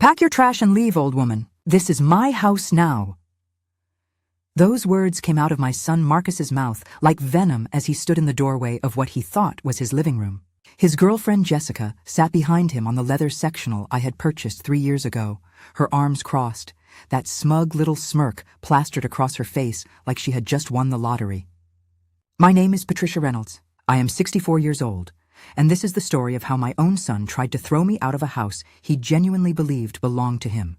Pack your trash and leave, old woman. This is my house now. Those words came out of my son Marcus's mouth like venom as he stood in the doorway of what he thought was his living room. His girlfriend Jessica sat behind him on the leather sectional I had purchased 3 years ago, her arms crossed, that smug little smirk plastered across her face like she had just won the lottery. My name is Patricia Reynolds. I am 64 years old, and this is the story of how my own son tried to throw me out of a house he genuinely believed belonged to him,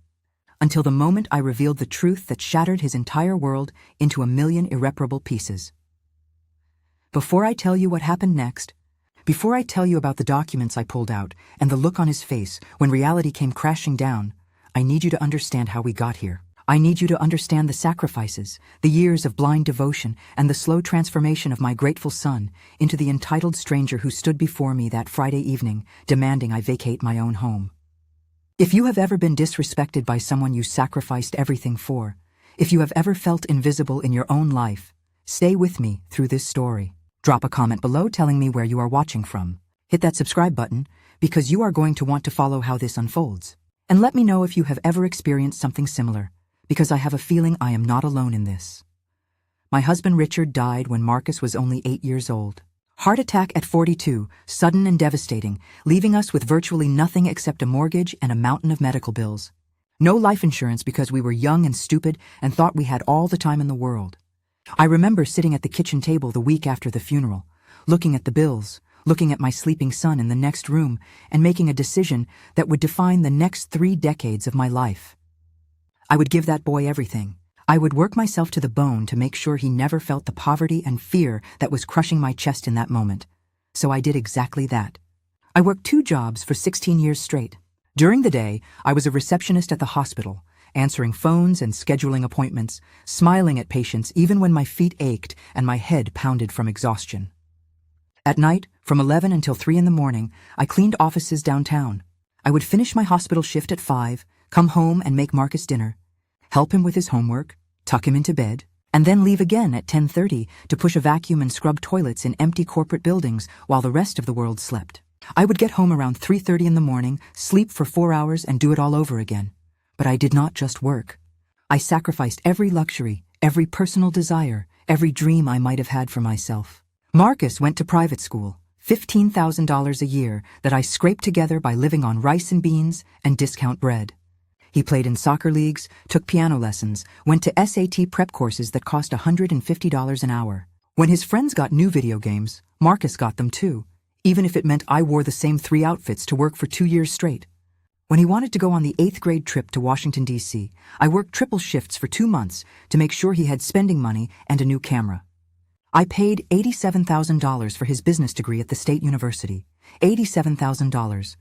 until the moment I revealed the truth that shattered his entire world into a million irreparable pieces. Before I tell you what happened next, before I tell you about the documents I pulled out and the look on his face when reality came crashing down, I need you to understand how we got here. I need you to understand the sacrifices, the years of blind devotion, and the slow transformation of my grateful son into the entitled stranger who stood before me that Friday evening, demanding I vacate my own home. If you have ever been disrespected by someone you sacrificed everything for, if you have ever felt invisible in your own life, stay with me through this story. Drop a comment below telling me where you are watching from. Hit that subscribe button, because you are going to want to follow how this unfolds. And let me know if you have ever experienced something similar, because I have a feeling I am not alone in this. My husband Richard died when Marcus was only 8 years old. Heart attack at 42, sudden and devastating, leaving us with virtually nothing except a mortgage and a mountain of medical bills. No life insurance because we were young and stupid and thought we had all the time in the world. I remember sitting at the kitchen table the week after the funeral, looking at the bills, looking at my sleeping son in the next room, and making a decision that would define the next 3 decades of my life. I would give that boy everything. I would work myself to the bone to make sure he never felt the poverty and fear that was crushing my chest in that moment. So I did exactly that. I worked 2 jobs for 16 years straight. During the day, I was a receptionist at the hospital, answering phones and scheduling appointments, smiling at patients even when my feet ached and my head pounded from exhaustion. At night, from 11 until 3 in the morning, I cleaned offices downtown. I would finish my hospital shift at 5, come home and make Marcus dinner, help him with his homework, tuck him into bed, and then leave again at 10:30 to push a vacuum and scrub toilets in empty corporate buildings while the rest of the world slept. I would get home around 3:30 in the morning, sleep for 4 hours, and do it all over again. But I did not just work. I sacrificed every luxury, every personal desire, every dream I might have had for myself. Marcus went to private school, $15,000 a year that I scraped together by living on rice and beans and discount bread. He played in soccer leagues, took piano lessons, went to SAT prep courses that cost $150 an hour. When his friends got new video games, Marcus got them too, even if it meant I wore the same 3 outfits to work for 2 years straight. When he wanted to go on the 8th grade trip to Washington, D.C., I worked triple shifts for 2 months to make sure he had spending money and a new camera. I paid $87,000 for his business degree at the State University, $87,000.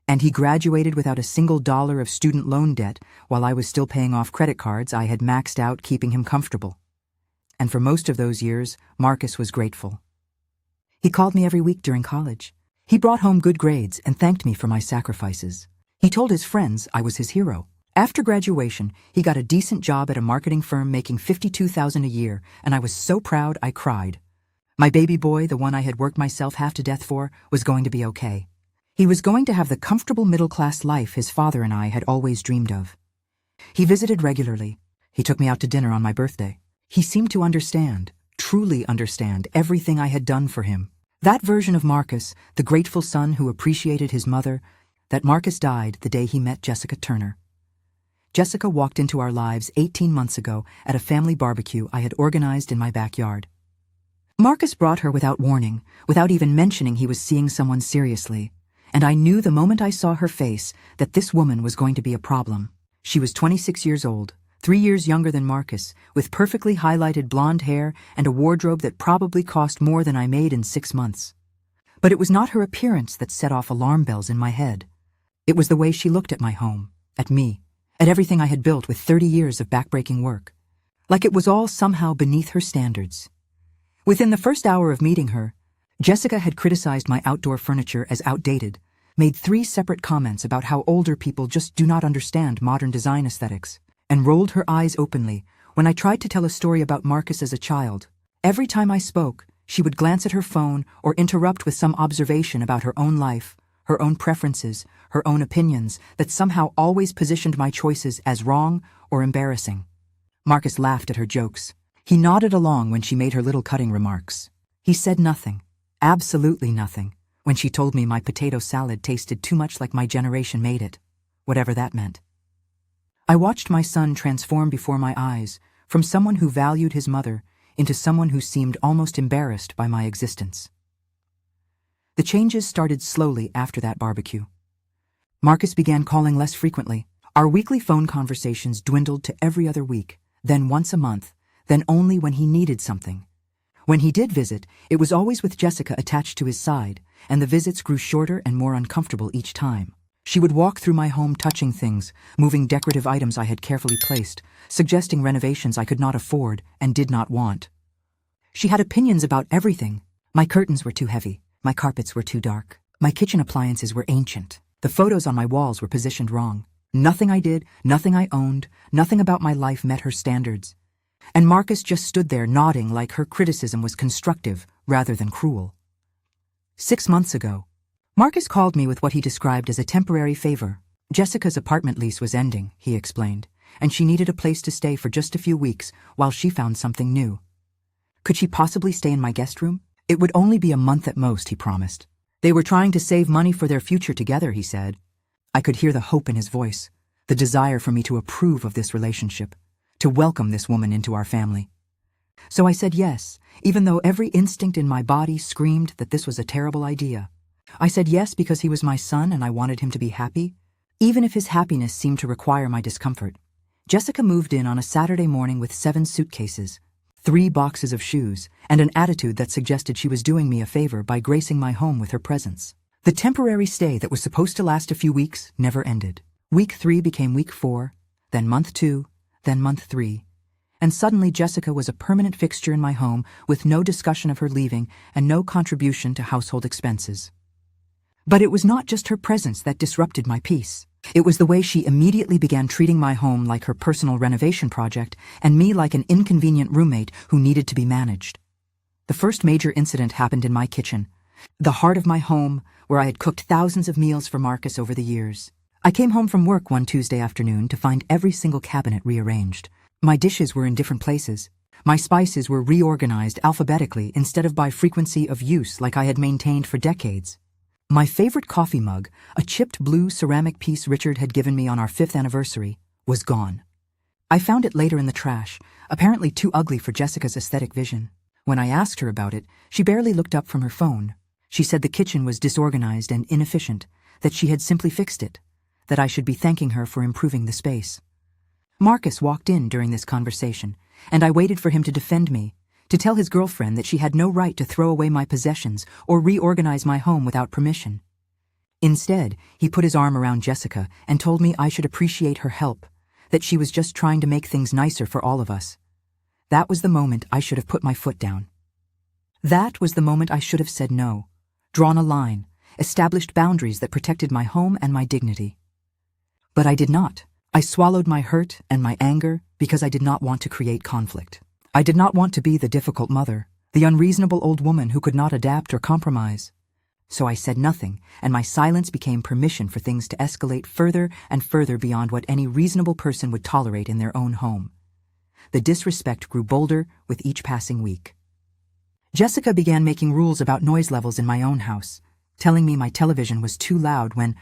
And he graduated without a single dollar of student loan debt while I was still paying off credit cards I had maxed out keeping him comfortable. And for most of those years, Marcus was grateful. He called me every week during college. He brought home good grades and thanked me for my sacrifices. He told his friends I was his hero. After graduation, he got a decent job at a marketing firm making $52,000 a year, and I was so proud I cried. My baby boy, the one I had worked myself half to death for, was going to be okay. He was going to have the comfortable middle-class life his father and I had always dreamed of. He visited regularly. He took me out to dinner on my birthday. He seemed to understand, truly understand, everything I had done for him. That version of Marcus, the grateful son who appreciated his mother, that Marcus died the day he met Jessica Turner. Jessica walked into our lives 18 months ago at a family barbecue I had organized in my backyard. Marcus brought her without warning, without even mentioning he was seeing someone seriously. And I knew the moment I saw her face that this woman was going to be a problem. She was 26 years old, 3 years younger than Marcus, with perfectly highlighted blonde hair and a wardrobe that probably cost more than I made in 6 months. But it was not her appearance that set off alarm bells in my head. It was the way she looked at my home, at me, at everything I had built with 30 years of backbreaking work. Like it was all somehow beneath her standards. Within the first hour of meeting her, Jessica had criticized my outdoor furniture as outdated, made 3 separate comments about how older people just do not understand modern design aesthetics, and rolled her eyes openly when I tried to tell a story about Marcus as a child. Every time I spoke, she would glance at her phone or interrupt with some observation about her own life, her own preferences, her own opinions, that somehow always positioned my choices as wrong or embarrassing. Marcus laughed at her jokes. He nodded along when she made her little cutting remarks. He said nothing, absolutely nothing, when she told me my potato salad tasted too much like my generation made it, whatever that meant. I watched my son transform before my eyes, from someone who valued his mother into someone who seemed almost embarrassed by my existence. The changes started slowly after that barbecue. Marcus began calling less frequently. Our weekly phone conversations dwindled to every other week, then once a month, then only when he needed something. When he did visit, it was always with Jessica attached to his side, and the visits grew shorter and more uncomfortable each time. She would walk through my home touching things, moving decorative items I had carefully placed, suggesting renovations I could not afford and did not want. She had opinions about everything. My curtains were too heavy, my carpets were too dark, my kitchen appliances were ancient, the photos on my walls were positioned wrong. Nothing I did, nothing I owned, nothing about my life met her standards. And Marcus just stood there nodding like her criticism was constructive rather than cruel. 6 months ago, Marcus called me with what he described as a temporary favor. Jessica's apartment lease was ending, he explained, and she needed a place to stay for just a few weeks while she found something new. Could she possibly stay in my guest room? It would only be a month at most, he promised. They were trying to save money for their future together, he said. I could hear the hope in his voice, the desire for me to approve of this relationship, to welcome this woman into our family. So I said yes, even though every instinct in my body screamed that this was a terrible idea. I said yes because he was my son and I wanted him to be happy, even if his happiness seemed to require my discomfort. Jessica moved in on a Saturday morning with 7 suitcases, 3 boxes of shoes, and an attitude that suggested she was doing me a favor by gracing my home with her presence. The temporary stay that was supposed to last a few weeks never ended. Week 3 became week 4, then month 2, then month 3, and suddenly Jessica was a permanent fixture in my home with no discussion of her leaving and no contribution to household expenses. But it was not just her presence that disrupted my peace. It was the way she immediately began treating my home like her personal renovation project and me like an inconvenient roommate who needed to be managed. The first major incident happened in my kitchen, the heart of my home where I had cooked thousands of meals for Marcus over the years. I came home from work one Tuesday afternoon to find every single cabinet rearranged. My dishes were in different places. My spices were reorganized alphabetically instead of by frequency of use like I had maintained for decades. My favorite coffee mug, a chipped blue ceramic piece Richard had given me on our 5th anniversary, was gone. I found it later in the trash, apparently too ugly for Jessica's aesthetic vision. When I asked her about it, she barely looked up from her phone. She said the kitchen was disorganized and inefficient, that she had simply fixed it, that I should be thanking her for improving the space. Marcus walked in during this conversation, and I waited for him to defend me, to tell his girlfriend that she had no right to throw away my possessions or reorganize my home without permission. Instead, he put his arm around Jessica and told me I should appreciate her help, that she was just trying to make things nicer for all of us. That was the moment I should have put my foot down. That was the moment I should have said no, drawn a line, established boundaries that protected my home and my dignity. But I did not. I swallowed my hurt and my anger because I did not want to create conflict. I did not want to be the difficult mother, the unreasonable old woman who could not adapt or compromise. So I said nothing, and my silence became permission for things to escalate further and further beyond what any reasonable person would tolerate in their own home. The disrespect grew bolder with each passing week. Jessica began making rules about noise levels in my own house, telling me my television was too loud when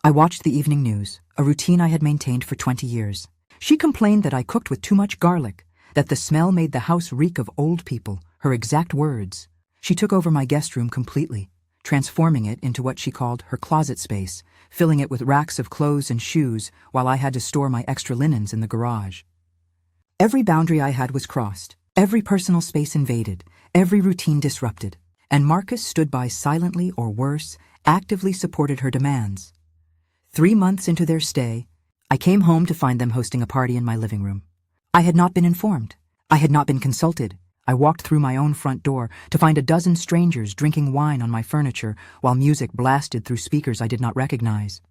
I watched the evening news, a routine I had maintained for 20 years. She complained that I cooked with too much garlic, that the smell made the house reek of old people, her exact words. She took over my guest room completely, transforming it into what she called her closet space, filling it with racks of clothes and shoes while I had to store my extra linens in the garage. Every boundary I had was crossed, every personal space invaded, every routine disrupted, and Marcus stood by silently or worse, actively supported her demands. 3 months into their stay, I came home to find them hosting a party in my living room. I had not been informed. I had not been consulted. I walked through my own front door to find a dozen strangers drinking wine on my furniture while music blasted through speakers I did not recognize.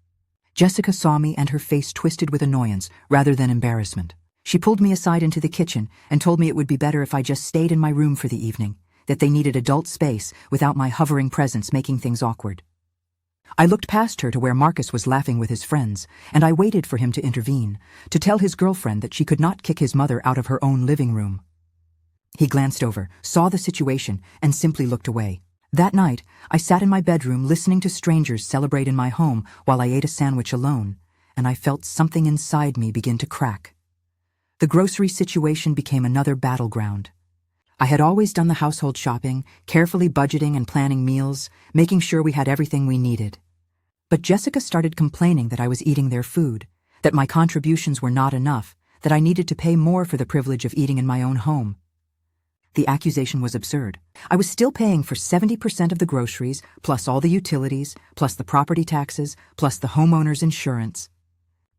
Jessica saw me and her face twisted with annoyance rather than embarrassment. She pulled me aside into the kitchen and told me it would be better if I just stayed in my room for the evening, that they needed adult space without my hovering presence making things awkward. I looked past her to where Marcus was laughing with his friends, and I waited for him to intervene, to tell his girlfriend that she could not kick his mother out of her own living room. He glanced over, saw the situation, and simply looked away. That night, I sat in my bedroom listening to strangers celebrate in my home while I ate a sandwich alone, and I felt something inside me begin to crack. The grocery situation became another battleground. I had always done the household shopping, carefully budgeting and planning meals, making sure we had everything we needed. But Jessica started complaining that I was eating their food, that my contributions were not enough, that I needed to pay more for the privilege of eating in my own home. The accusation was absurd. I was still paying for 70% of the groceries, plus all the utilities, plus the property taxes, plus the homeowner's insurance.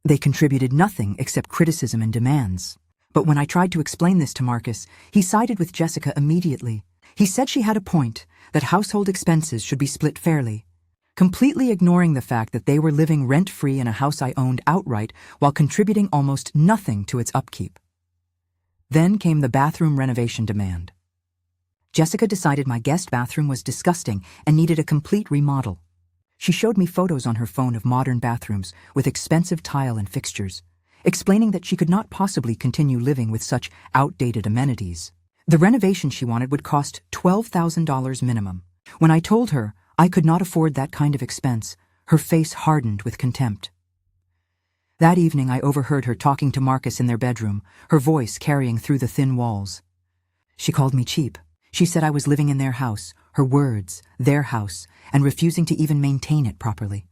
They contributed nothing except criticism and demands. But when I tried to explain this to Marcus, he sided with Jessica immediately. He said she had a point, that household expenses should be split fairly, completely ignoring the fact that they were living rent-free in a house I owned outright while contributing almost nothing to its upkeep. Then came the bathroom renovation demand. Jessica decided my guest bathroom was disgusting and needed a complete remodel. She showed me photos on her phone of modern bathrooms with expensive tile and fixtures, explaining that she could not possibly continue living with such outdated amenities. The renovation she wanted would cost $12,000 minimum. When I told her I could not afford that kind of expense, her face hardened with contempt. That evening I overheard her talking to Marcus in their bedroom, her voice carrying through the thin walls. She called me cheap. She said I was living in their house, her words, their house, and refusing to even maintain it properly.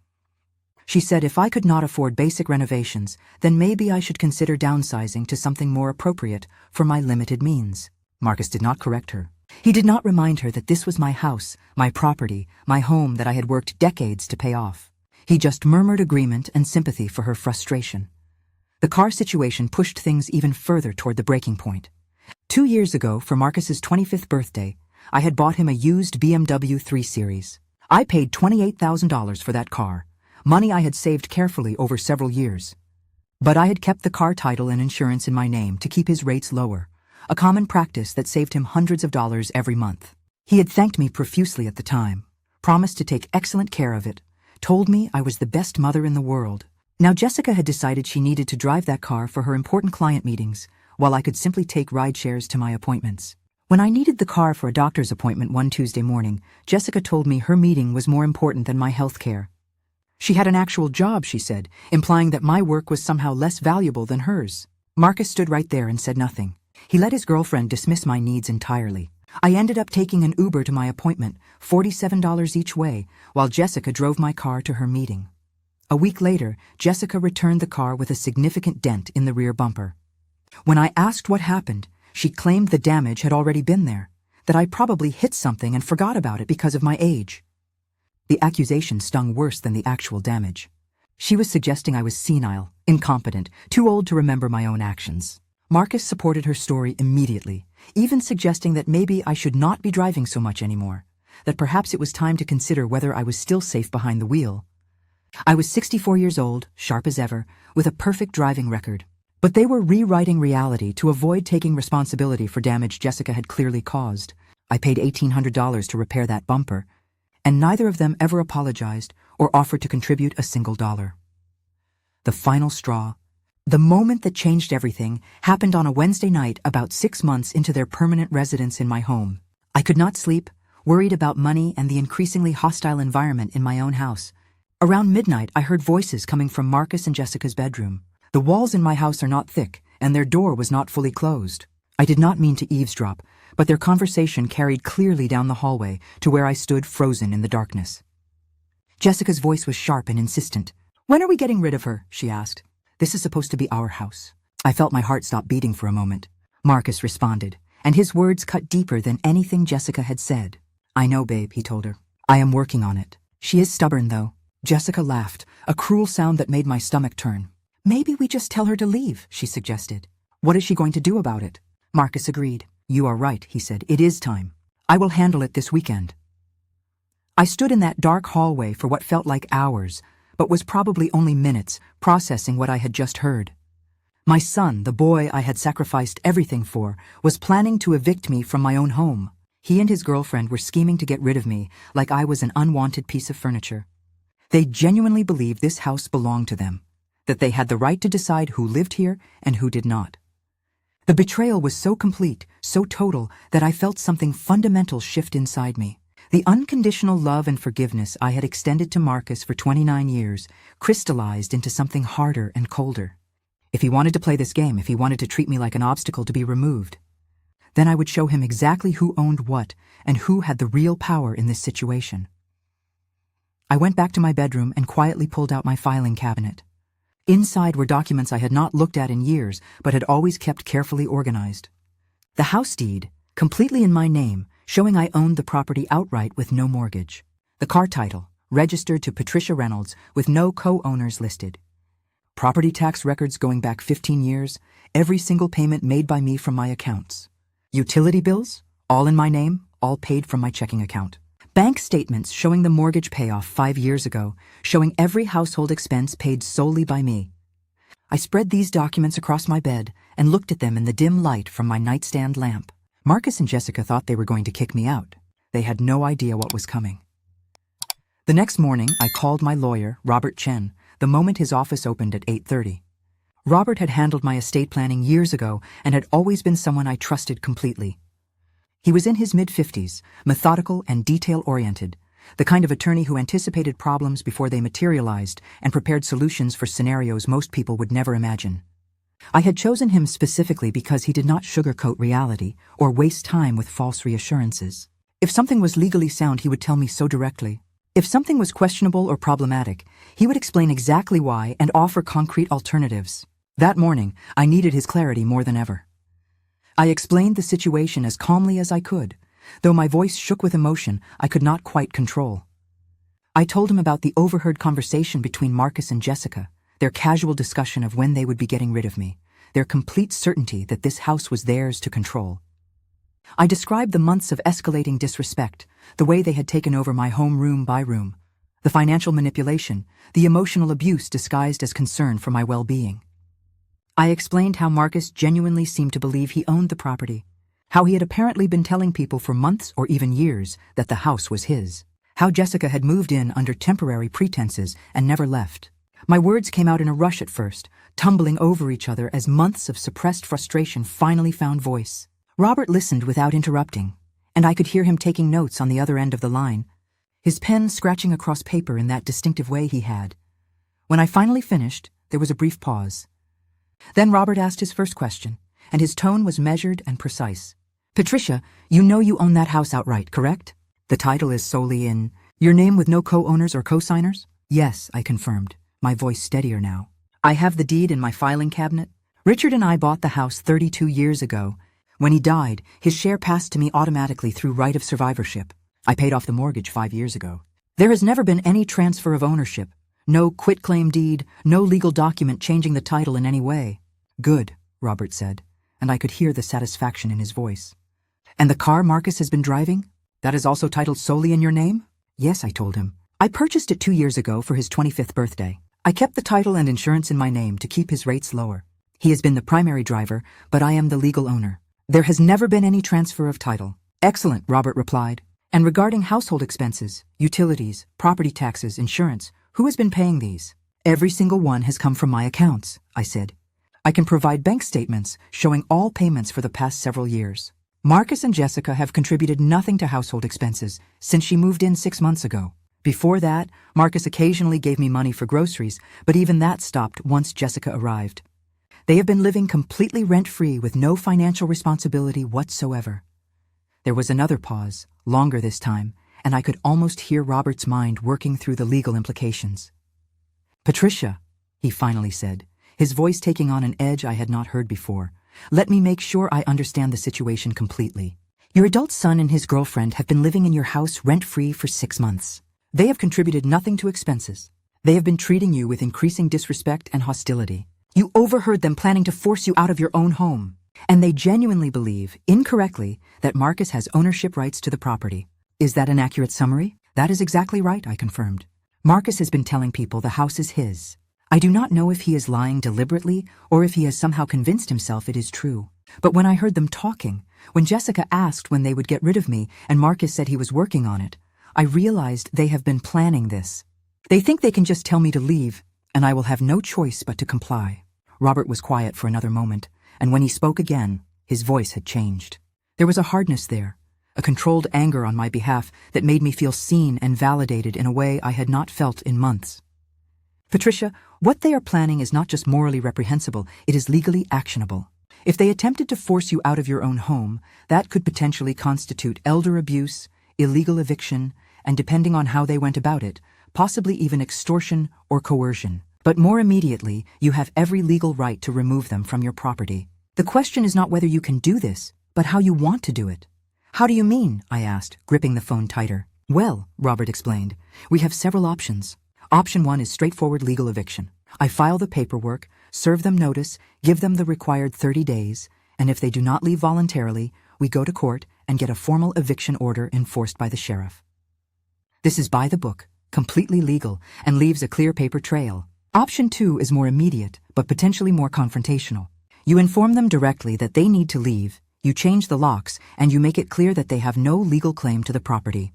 She said if I could not afford basic renovations, then maybe I should consider downsizing to something more appropriate for my limited means. Marcus did not correct her. He did not remind her that this was my house, my property, my home that I had worked decades to pay off. He just murmured agreement and sympathy for her frustration. The car situation pushed things even further toward the breaking point. 2 years ago, for Marcus's 25th birthday, I had bought him a used BMW 3 Series. I paid $28,000 for that car, money I had saved carefully over several years. But I had kept the car title and insurance in my name to keep his rates lower, a common practice that saved him hundreds of dollars every month. He had thanked me profusely at the time, promised to take excellent care of it, told me I was the best mother in the world. Now Jessica had decided she needed to drive that car for her important client meetings, while I could simply take ride shares to my appointments. When I needed the car for a doctor's appointment one Tuesday morning, Jessica told me her meeting was more important than my health care. She had an actual job, she said, implying that my work was somehow less valuable than hers. Marcus stood right there and said nothing. He let his girlfriend dismiss my needs entirely. I ended up taking an Uber to my appointment, $47 each way, while Jessica drove my car to her meeting. A week later, Jessica returned the car with a significant dent in the rear bumper. When I asked what happened, she claimed the damage had already been there, that I probably hit something and forgot about it because of my age. The accusation stung worse than the actual damage. She was suggesting I was senile, incompetent, too old to remember my own actions. Marcus supported her story immediately, even suggesting that maybe I should not be driving so much anymore, that perhaps it was time to consider whether I was still safe behind the wheel. I was 64 years old, sharp as ever, with a perfect driving record. But they were rewriting reality to avoid taking responsibility for damage Jessica had clearly caused. I paid $1,800 to repair that bumper, and neither of them ever apologized or offered to contribute a single dollar. The final straw, the moment that changed everything, happened on a Wednesday night about 6 months into their permanent residence in my home. I could not sleep, worried about money and the increasingly hostile environment in my own house. Around midnight, I heard voices coming from Marcus and Jessica's bedroom. The walls in my house are not thick, and their door was not fully closed. I did not mean to eavesdrop, but their conversation carried clearly down the hallway to where I stood frozen in the darkness. Jessica's voice was sharp and insistent. "When are we getting rid of her?" she asked. "This is supposed to be our house." I felt my heart stop beating for a moment. Marcus responded, and his words cut deeper than anything Jessica had said. "I know, babe," he told her. "I am working on it. She is stubborn, though." Jessica laughed, a cruel sound that made my stomach turn. "Maybe we just tell her to leave," she suggested. "What is she going to do about it?" Marcus agreed. "You are right," he said. "It is time. I will handle it this weekend." I stood in that dark hallway for what felt like hours, but was probably only minutes, processing what I had just heard. My son, the boy I had sacrificed everything for, was planning to evict me from my own home. He and his girlfriend were scheming to get rid of me like I was an unwanted piece of furniture. They genuinely believed this house belonged to them, that they had the right to decide who lived here and who did not. The betrayal was so complete, so total, that I felt something fundamental shift inside me. The unconditional love and forgiveness I had extended to Marcus for 29 years crystallized into something harder and colder. If he wanted to play this game, if he wanted to treat me like an obstacle to be removed, then I would show him exactly who owned what and who had the real power in this situation. I went back to my bedroom and quietly pulled out my filing cabinet. Inside were documents I had not looked at in years, but had always kept carefully organized. The house deed, completely in my name, showing I owned the property outright with no mortgage. The car title, registered to Patricia Reynolds with no co-owners listed. Property tax records going back 15 years, every single payment made by me from my accounts. Utility bills, all in my name, all paid from my checking account. Bank statements showing the mortgage payoff 5 years ago, showing every household expense paid solely by me. I spread these documents across my bed and looked at them in the dim light from my nightstand lamp. Marcus and Jessica thought they were going to kick me out. They had no idea what was coming. The next morning, I called my lawyer, Robert Chen, the moment his office opened at 8:30. Robert had handled my estate planning years ago and had always been someone I trusted completely. He was in his mid-50s, methodical and detail-oriented, the kind of attorney who anticipated problems before they materialized and prepared solutions for scenarios most people would never imagine. I had chosen him specifically because he did not sugarcoat reality or waste time with false reassurances. If something was legally sound, he would tell me so directly. If something was questionable or problematic, he would explain exactly why and offer concrete alternatives. That morning, I needed his clarity more than ever. I explained the situation as calmly as I could, though my voice shook with emotion I could not quite control. I told him about the overheard conversation between Marcus and Jessica, their casual discussion of when they would be getting rid of me, their complete certainty that this house was theirs to control. I described the months of escalating disrespect, the way they had taken over my home room by room, the financial manipulation, the emotional abuse disguised as concern for my well-being. I explained how Marcus genuinely seemed to believe he owned the property, how he had apparently been telling people for months or even years that the house was his, how Jessica had moved in under temporary pretenses and never left. My words came out in a rush at first, tumbling over each other as months of suppressed frustration finally found voice. Robert listened without interrupting, and I could hear him taking notes on the other end of the line, his pen scratching across paper in that distinctive way he had. When I finally finished, there was a brief pause. Then Robert asked his first question, and his tone was measured and precise. "Patricia, you know you own that house outright, correct? The title is solely in your name with no co-owners or co-signers?" "Yes," I confirmed, my voice steadier now. "I have the deed in my filing cabinet. Richard and I bought the house 32 years ago. When he died, his share passed to me automatically through right of survivorship. I paid off the mortgage 5 years ago. There has never been any transfer of ownership. No quitclaim deed, no legal document changing the title in any way." "Good," Robert said, and I could hear the satisfaction in his voice. "And the car Marcus has been driving? That is also titled solely in your name?" "Yes," I told him. "I purchased it 2 years ago for his 25th birthday. I kept the title and insurance in my name to keep his rates lower. He has been the primary driver, but I am the legal owner. There has never been any transfer of title." "Excellent," Robert replied. "And regarding household expenses, utilities, property taxes, insurance, who has been paying these?" "Every single one has come from my accounts," I said. "I can provide bank statements showing all payments for the past several years. Marcus and Jessica have contributed nothing to household expenses since she moved in 6 months ago. Before that, Marcus occasionally gave me money for groceries, but even that stopped once Jessica arrived. They have been living completely rent-free with no financial responsibility whatsoever." There was another pause, longer this time, and I could almost hear Robert's mind working through the legal implications. "Patricia," he finally said, his voice taking on an edge I had not heard before, "let me make sure I understand the situation completely. Your adult son and his girlfriend have been living in your house rent-free for 6 months. They have contributed nothing to expenses. They have been treating you with increasing disrespect and hostility. You overheard them planning to force you out of your own home. And they genuinely believe, incorrectly, that Marcus has ownership rights to the property. Is that an accurate summary?" "That is exactly right," I confirmed. "Marcus has been telling people the house is his. I do not know if he is lying deliberately or if he has somehow convinced himself it is true. But when I heard them talking, when Jessica asked when they would get rid of me and Marcus said he was working on it, I realized they have been planning this. They think they can just tell me to leave, and I will have no choice but to comply. Robert was quiet for another moment, and when he spoke again, his voice had changed. There was a hardness there, a controlled anger on my behalf that made me feel seen and validated in a way I had not felt in months. Patricia, what they are planning is not just morally reprehensible, it is legally actionable. If they attempted to force you out of your own home, that could potentially constitute elder abuse, illegal eviction, and depending on how they went about it, possibly even extortion or coercion. But more immediately, you have every legal right to remove them from your property. The question is not whether you can do this, but how you want to do it. How do you mean? I asked, gripping the phone tighter. Well, Robert explained, we have several options. Option 1 is straightforward legal eviction. I file the paperwork, serve them notice, give them the required 30 days, and if they do not leave voluntarily, we go to court and get a formal eviction order enforced by the sheriff. This is by the book, completely legal, and leaves a clear paper trail. Option 2 is more immediate, but potentially more confrontational. You inform them directly that they need to leave, you change the locks, and you make it clear that they have no legal claim to the property.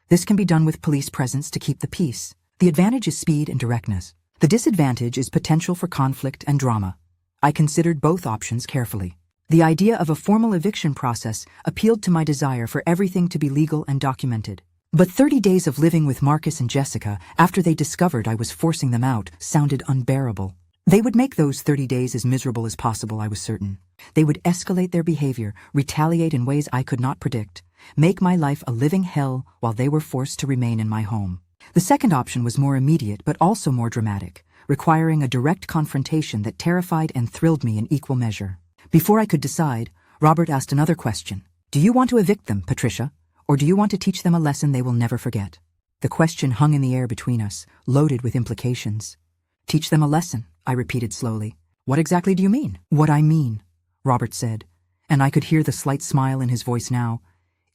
This can be done with police presence to keep the peace. The advantage is speed and directness. The disadvantage is potential for conflict and drama. I considered both options carefully. The idea of a formal eviction process appealed to my desire for everything to be legal and documented. But 30 days of living with Marcus and Jessica after they discovered I was forcing them out sounded unbearable. They would make those 30 days as miserable as possible, I was certain. They would escalate their behavior, retaliate in ways I could not predict, make my life a living hell while they were forced to remain in my home. The second option was more immediate but also more dramatic, requiring a direct confrontation that terrified and thrilled me in equal measure. Before I could decide, Robert asked another question. Do you want to evict them, Patricia, or do you want to teach them a lesson they will never forget? The question hung in the air between us, loaded with implications. Teach them a lesson, I repeated slowly. What exactly do you mean? What I mean, Robert said, and I could hear the slight smile in his voice now,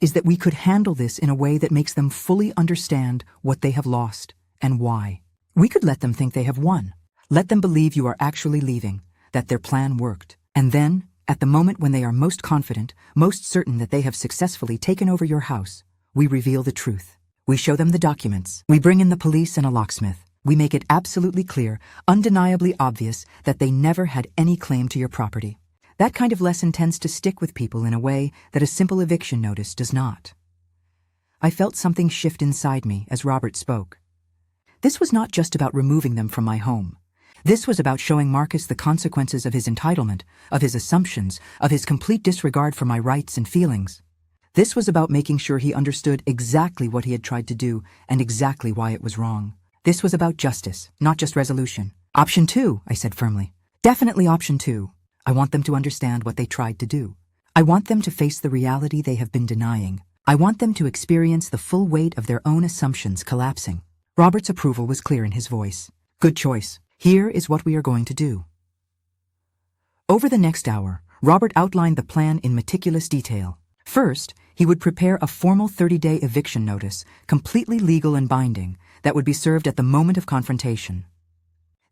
is that we could handle this in a way that makes them fully understand what they have lost and why. We could let them think they have won. Let them believe you are actually leaving, that their plan worked. And then, at the moment when they are most confident, most certain that they have successfully taken over your house, we reveal the truth. We show them the documents. We bring in the police and a locksmith. We make it absolutely clear, undeniably obvious, that they never had any claim to your property. That kind of lesson tends to stick with people in a way that a simple eviction notice does not. I felt something shift inside me as Robert spoke. This was not just about removing them from my home. This was about showing Marcus the consequences of his entitlement, of his assumptions, of his complete disregard for my rights and feelings. This was about making sure he understood exactly what he had tried to do and exactly why it was wrong. This was about justice, not just resolution. Option 2, I said firmly. Definitely option 2. I want them to understand what they tried to do. I want them to face the reality they have been denying. I want them to experience the full weight of their own assumptions collapsing. Robert's approval was clear in his voice. Good choice. Here is what we are going to do. Over the next hour, Robert outlined the plan in meticulous detail. First, he would prepare a formal 30-day eviction notice, completely legal and binding, that would be served at the moment of confrontation.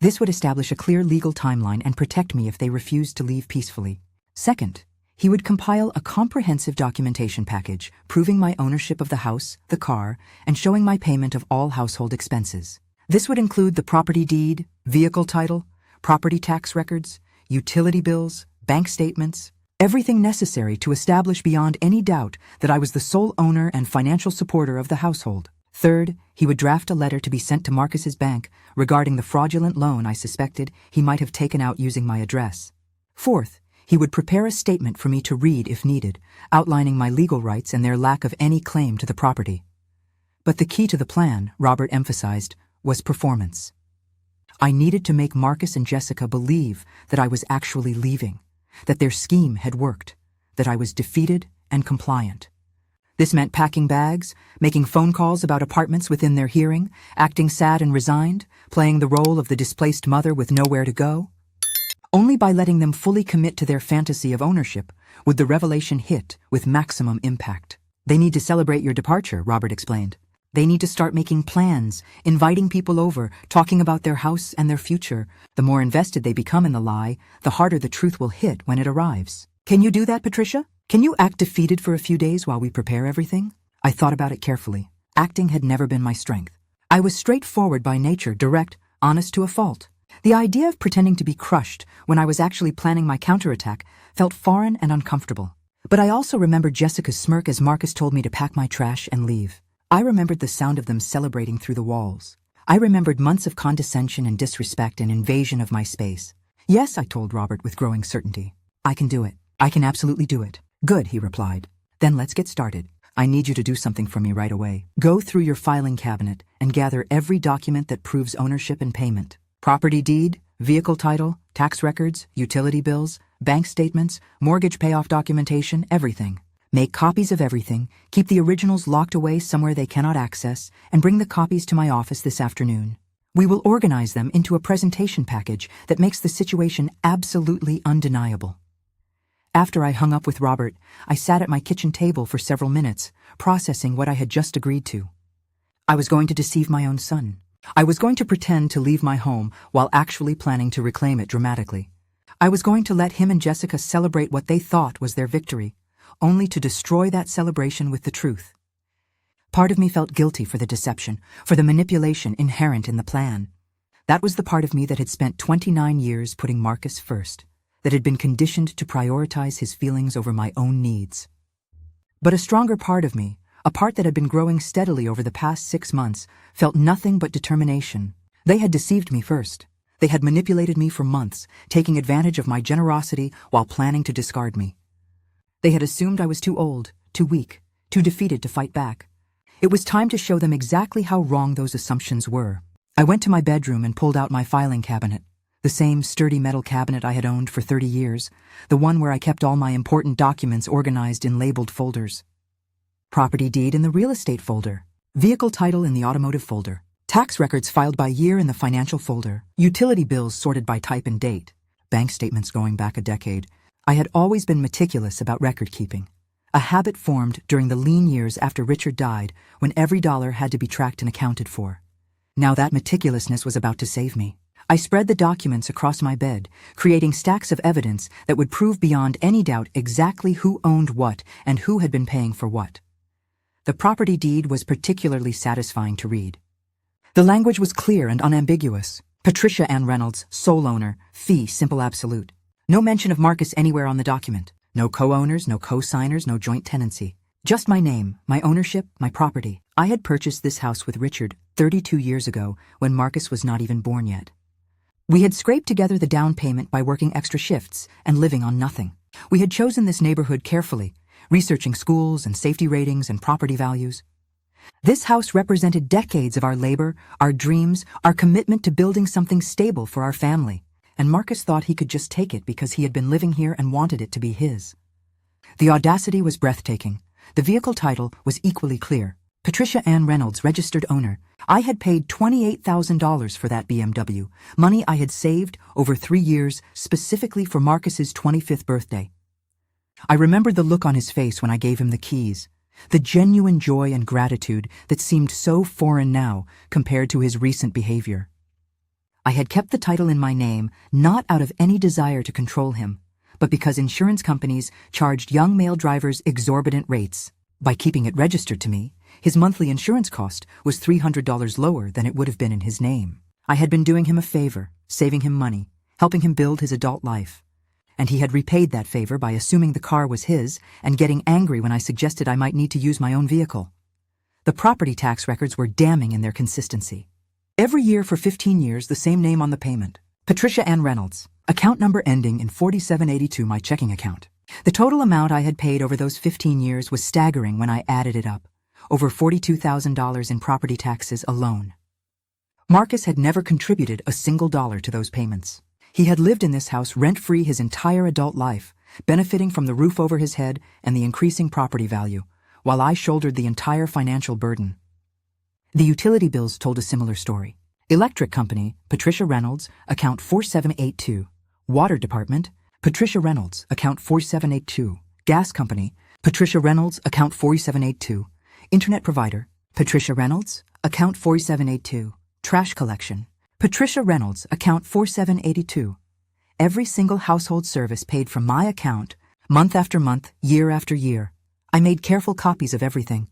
This would establish a clear legal timeline and protect me if they refused to leave peacefully. Second, he would compile a comprehensive documentation package proving my ownership of the house, the car, and showing my payment of all household expenses. This would include the property deed, vehicle title, property tax records, utility bills, bank statements, everything necessary to establish beyond any doubt that I was the sole owner and financial supporter of the household. Third, he would draft a letter to be sent to Marcus's bank regarding the fraudulent loan I suspected he might have taken out using my address. Fourth, he would prepare a statement for me to read if needed, outlining my legal rights and their lack of any claim to the property. But the key to the plan, Robert emphasized, was performance. I needed to make Marcus and Jessica believe that I was actually leaving, that their scheme had worked, that I was defeated and compliant. This meant packing bags, making phone calls about apartments within their hearing, acting sad and resigned, playing the role of the displaced mother with nowhere to go. Only by letting them fully commit to their fantasy of ownership would the revelation hit with maximum impact. They need to celebrate your departure, Robert explained. They need to start making plans, inviting people over, talking about their house and their future. The more invested they become in the lie, the harder the truth will hit when it arrives. Can you do that, Patricia? Can you act defeated for a few days while we prepare everything? I thought about it carefully. Acting had never been my strength. I was straightforward by nature, direct, honest to a fault. The idea of pretending to be crushed when I was actually planning my counterattack felt foreign and uncomfortable. But I also remembered Jessica's smirk as Marcus told me to pack my trash and leave. I remembered the sound of them celebrating through the walls. I remembered months of condescension and disrespect and invasion of my space. Yes, I told Robert with growing certainty. I can do it. I can absolutely do it. Good, he replied. Then let's get started. I need you to do something for me right away. Go through your filing cabinet and gather every document that proves ownership and payment. Property deed, vehicle title, tax records, utility bills, bank statements, mortgage payoff documentation, everything. Make copies of everything, keep the originals locked away somewhere they cannot access, and bring the copies to my office this afternoon. We will organize them into a presentation package that makes the situation absolutely undeniable. After I hung up with Robert, I sat at my kitchen table for several minutes, processing what I had just agreed to. I was going to deceive my own son. I was going to pretend to leave my home while actually planning to reclaim it dramatically. I was going to let him and Jessica celebrate what they thought was their victory, only to destroy that celebration with the truth. Part of me felt guilty for the deception, for the manipulation inherent in the plan. That was the part of me that had spent 29 years putting Marcus first, that had been conditioned to prioritize his feelings over my own needs. But a stronger part of me, a part that had been growing steadily over the past 6 months, felt nothing but determination. They had deceived me first. They had manipulated me for months, taking advantage of my generosity while planning to discard me. They had assumed I was too old, too weak, too defeated to fight back. It was time to show them exactly how wrong those assumptions were. I went to my bedroom and pulled out my filing cabinet, the same sturdy metal cabinet I had owned for 30 years, the one where I kept all my important documents organized in labeled folders. Property deed in the real estate folder, vehicle title in the automotive folder, tax records filed by year in the financial folder, utility bills sorted by type and date, bank statements going back a decade. I had always been meticulous about record keeping, a habit formed during the lean years after Richard died when every dollar had to be tracked and accounted for. Now that meticulousness was about to save me. I spread the documents across my bed, creating stacks of evidence that would prove beyond any doubt exactly who owned what and who had been paying for what. The property deed was particularly satisfying to read. The language was clear and unambiguous. Patricia Ann Reynolds, sole owner, fee simple absolute. No mention of Marcus anywhere on the document. No co-owners, no co-signers, no joint tenancy. Just my name, my ownership, my property. I had purchased this house with Richard 32 years ago when Marcus was not even born yet. We had scraped together the down payment by working extra shifts and living on nothing. We had chosen this neighborhood carefully, researching schools and safety ratings and property values. This house represented decades of our labor, our dreams, our commitment to building something stable for our family. And Marcus thought he could just take it because he had been living here and wanted it to be his. The audacity was breathtaking. The vehicle title was equally clear. Patricia Ann Reynolds, registered owner. I had paid $28,000 for that BMW, money I had saved over 3 years specifically for Marcus's 25th birthday. I remembered the look on his face when I gave him the keys, the genuine joy and gratitude that seemed so foreign now compared to his recent behavior. I had kept the title in my name not out of any desire to control him, but because insurance companies charged young male drivers exorbitant rates. By keeping it registered to me, his monthly insurance cost was $300 lower than it would have been in his name. I had been doing him a favor, saving him money, helping him build his adult life. And he had repaid that favor by assuming the car was his and getting angry when I suggested I might need to use my own vehicle. The property tax records were damning in their consistency. Every year for 15 years, the same name on the payment. Patricia Ann Reynolds. Account number ending in 4782, my checking account. The total amount I had paid over those 15 years was staggering when I added it up. Over $42,000 in property taxes alone. Marcus had never contributed a single dollar to those payments. He had lived in this house rent-free his entire adult life, benefiting from the roof over his head and the increasing property value, while I shouldered the entire financial burden. The utility bills told a similar story. Electric company, Patricia Reynolds, account 4782. Water department, Patricia Reynolds, account 4782. Gas company, Patricia Reynolds, account 4782. Internet provider, Patricia Reynolds, account 4782. Trash collection, Patricia Reynolds, account 4782. Every single household service paid from my account, month after month, year after year. I made careful copies of everything.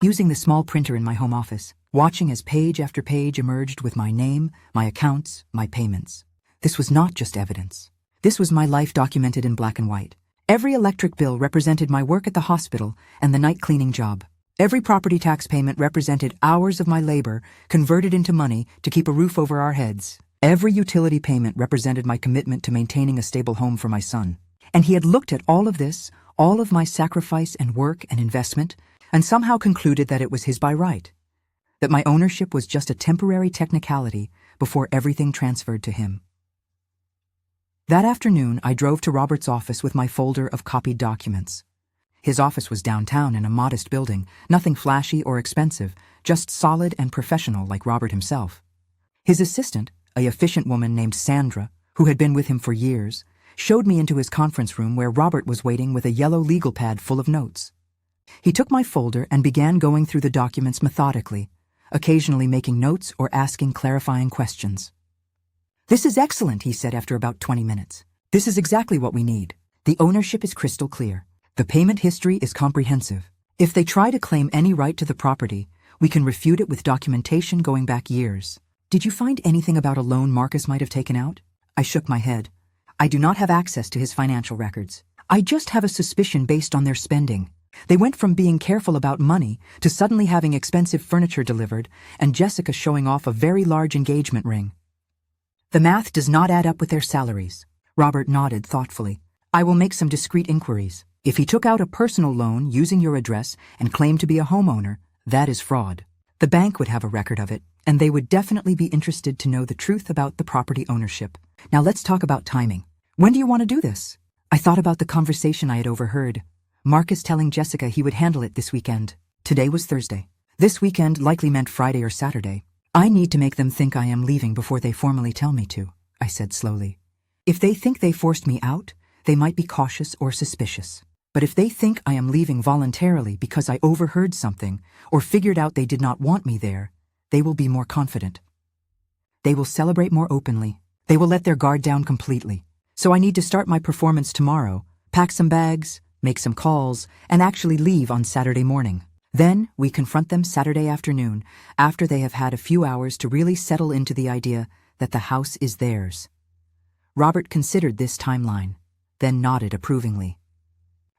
using the small printer in my home office, watching as page after page emerged with my name, my accounts, my payments. This was not just evidence. This was my life documented in black and white. Every electric bill represented my work at the hospital and the night cleaning job. Every property tax payment represented hours of my labor converted into money to keep a roof over our heads. Every utility payment represented my commitment to maintaining a stable home for my son. And he had looked at all of this, all of my sacrifice and work and investment, and somehow concluded that it was his by right, that my ownership was just a temporary technicality before everything transferred to him. That afternoon, I drove to Robert's office with my folder of copied documents. His office was downtown in a modest building, nothing flashy or expensive, just solid and professional like Robert himself. His assistant, an efficient woman named Sandra, who had been with him for years, showed me into his conference room where Robert was waiting with a yellow legal pad full of notes. He took my folder and began going through the documents methodically, occasionally making notes or asking clarifying questions. "This is excellent," he said after about 20 minutes. "This is exactly what we need. The ownership is crystal clear. The payment history is comprehensive. If they try to claim any right to the property, we can refute it with documentation going back years. Did you find anything about a loan Marcus might have taken out?" I shook my head. "I do not have access to his financial records. I just have a suspicion based on their spending. They went from being careful about money to suddenly having expensive furniture delivered and Jessica showing off a very large engagement ring. The math does not add up with their salaries." Robert nodded thoughtfully. "I will make some discreet inquiries. If he took out a personal loan using your address and claimed to be a homeowner, that is fraud. The bank would have a record of it, and they would definitely be interested to know the truth about the property ownership. Now let's talk about timing. When do you want to do this?" I thought about the conversation I had overheard. Marcus telling Jessica he would handle it this weekend. Today was Thursday. This weekend likely meant Friday or Saturday. "I need to make them think I am leaving before they formally tell me to," I said slowly. "If they think they forced me out, they might be cautious or suspicious. But if they think I am leaving voluntarily because I overheard something or figured out they did not want me there, they will be more confident. They will celebrate more openly. They will let their guard down completely. So I need to start my performance tomorrow, pack some bags, make some calls, and actually leave on Saturday morning. Then we confront them Saturday afternoon, after they have had a few hours to really settle into the idea that the house is theirs." Robert considered this timeline, then nodded approvingly.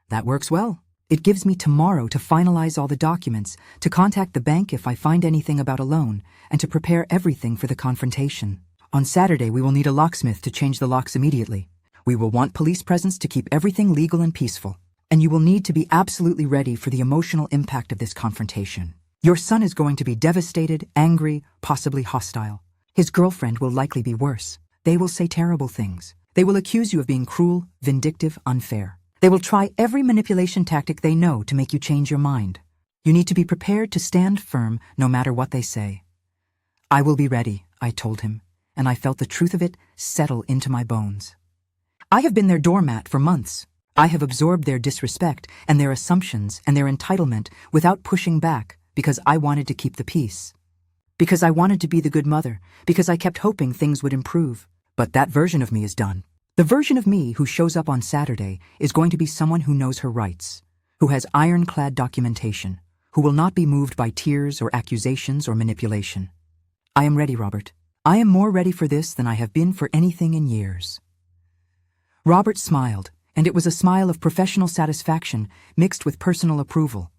"That works well. It gives me tomorrow to finalize all the documents, to contact the bank if I find anything about a loan, and to prepare everything for the confrontation. On Saturday we will need a locksmith to change the locks immediately. We will want police presence to keep everything legal and peaceful. And you will need to be absolutely ready for the emotional impact of this confrontation. Your son is going to be devastated, angry, possibly hostile. His girlfriend will likely be worse. They will say terrible things. They will accuse you of being cruel, vindictive, unfair. They will try every manipulation tactic they know to make you change your mind. You need to be prepared to stand firm no matter what they say." "I will be ready," I told him, and I felt the truth of it settle into my bones. I have been their doormat for months. I have absorbed their disrespect and their assumptions and their entitlement without pushing back because I wanted to keep the peace. Because I wanted to be the good mother, because I kept hoping things would improve. But that version of me is done. The version of me who shows up on Saturday is going to be someone who knows her rights, who has ironclad documentation, who will not be moved by tears or accusations or manipulation. I am ready, Robert. I am more ready for this than I have been for anything in years." Robert smiled, and it was a smile of professional satisfaction mixed with personal approval.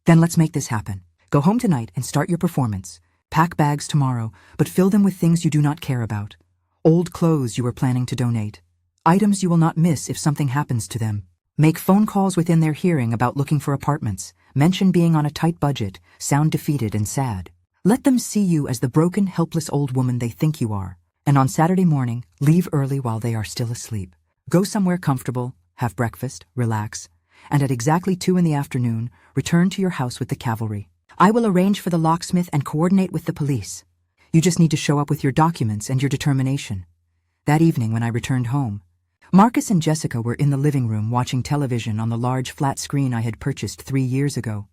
"Then let's make this happen. Go home tonight and start your performance. Pack bags tomorrow, but fill them with things you do not care about. Old clothes you were planning to donate. Items you will not miss if something happens to them. Make phone calls within their hearing about looking for apartments. Mention being on a tight budget, sound defeated and sad. Let them see you as the broken, helpless old woman they think you are. And on Saturday morning, leave early while they are still asleep. Go somewhere comfortable, have breakfast, relax, and at exactly 2 p.m, return to your house with the cavalry. I will arrange for the locksmith and coordinate with the police. You just need to show up with your documents and your determination." That evening when I returned home, Marcus and Jessica were in the living room watching television on the large flat screen I had purchased 3 years ago.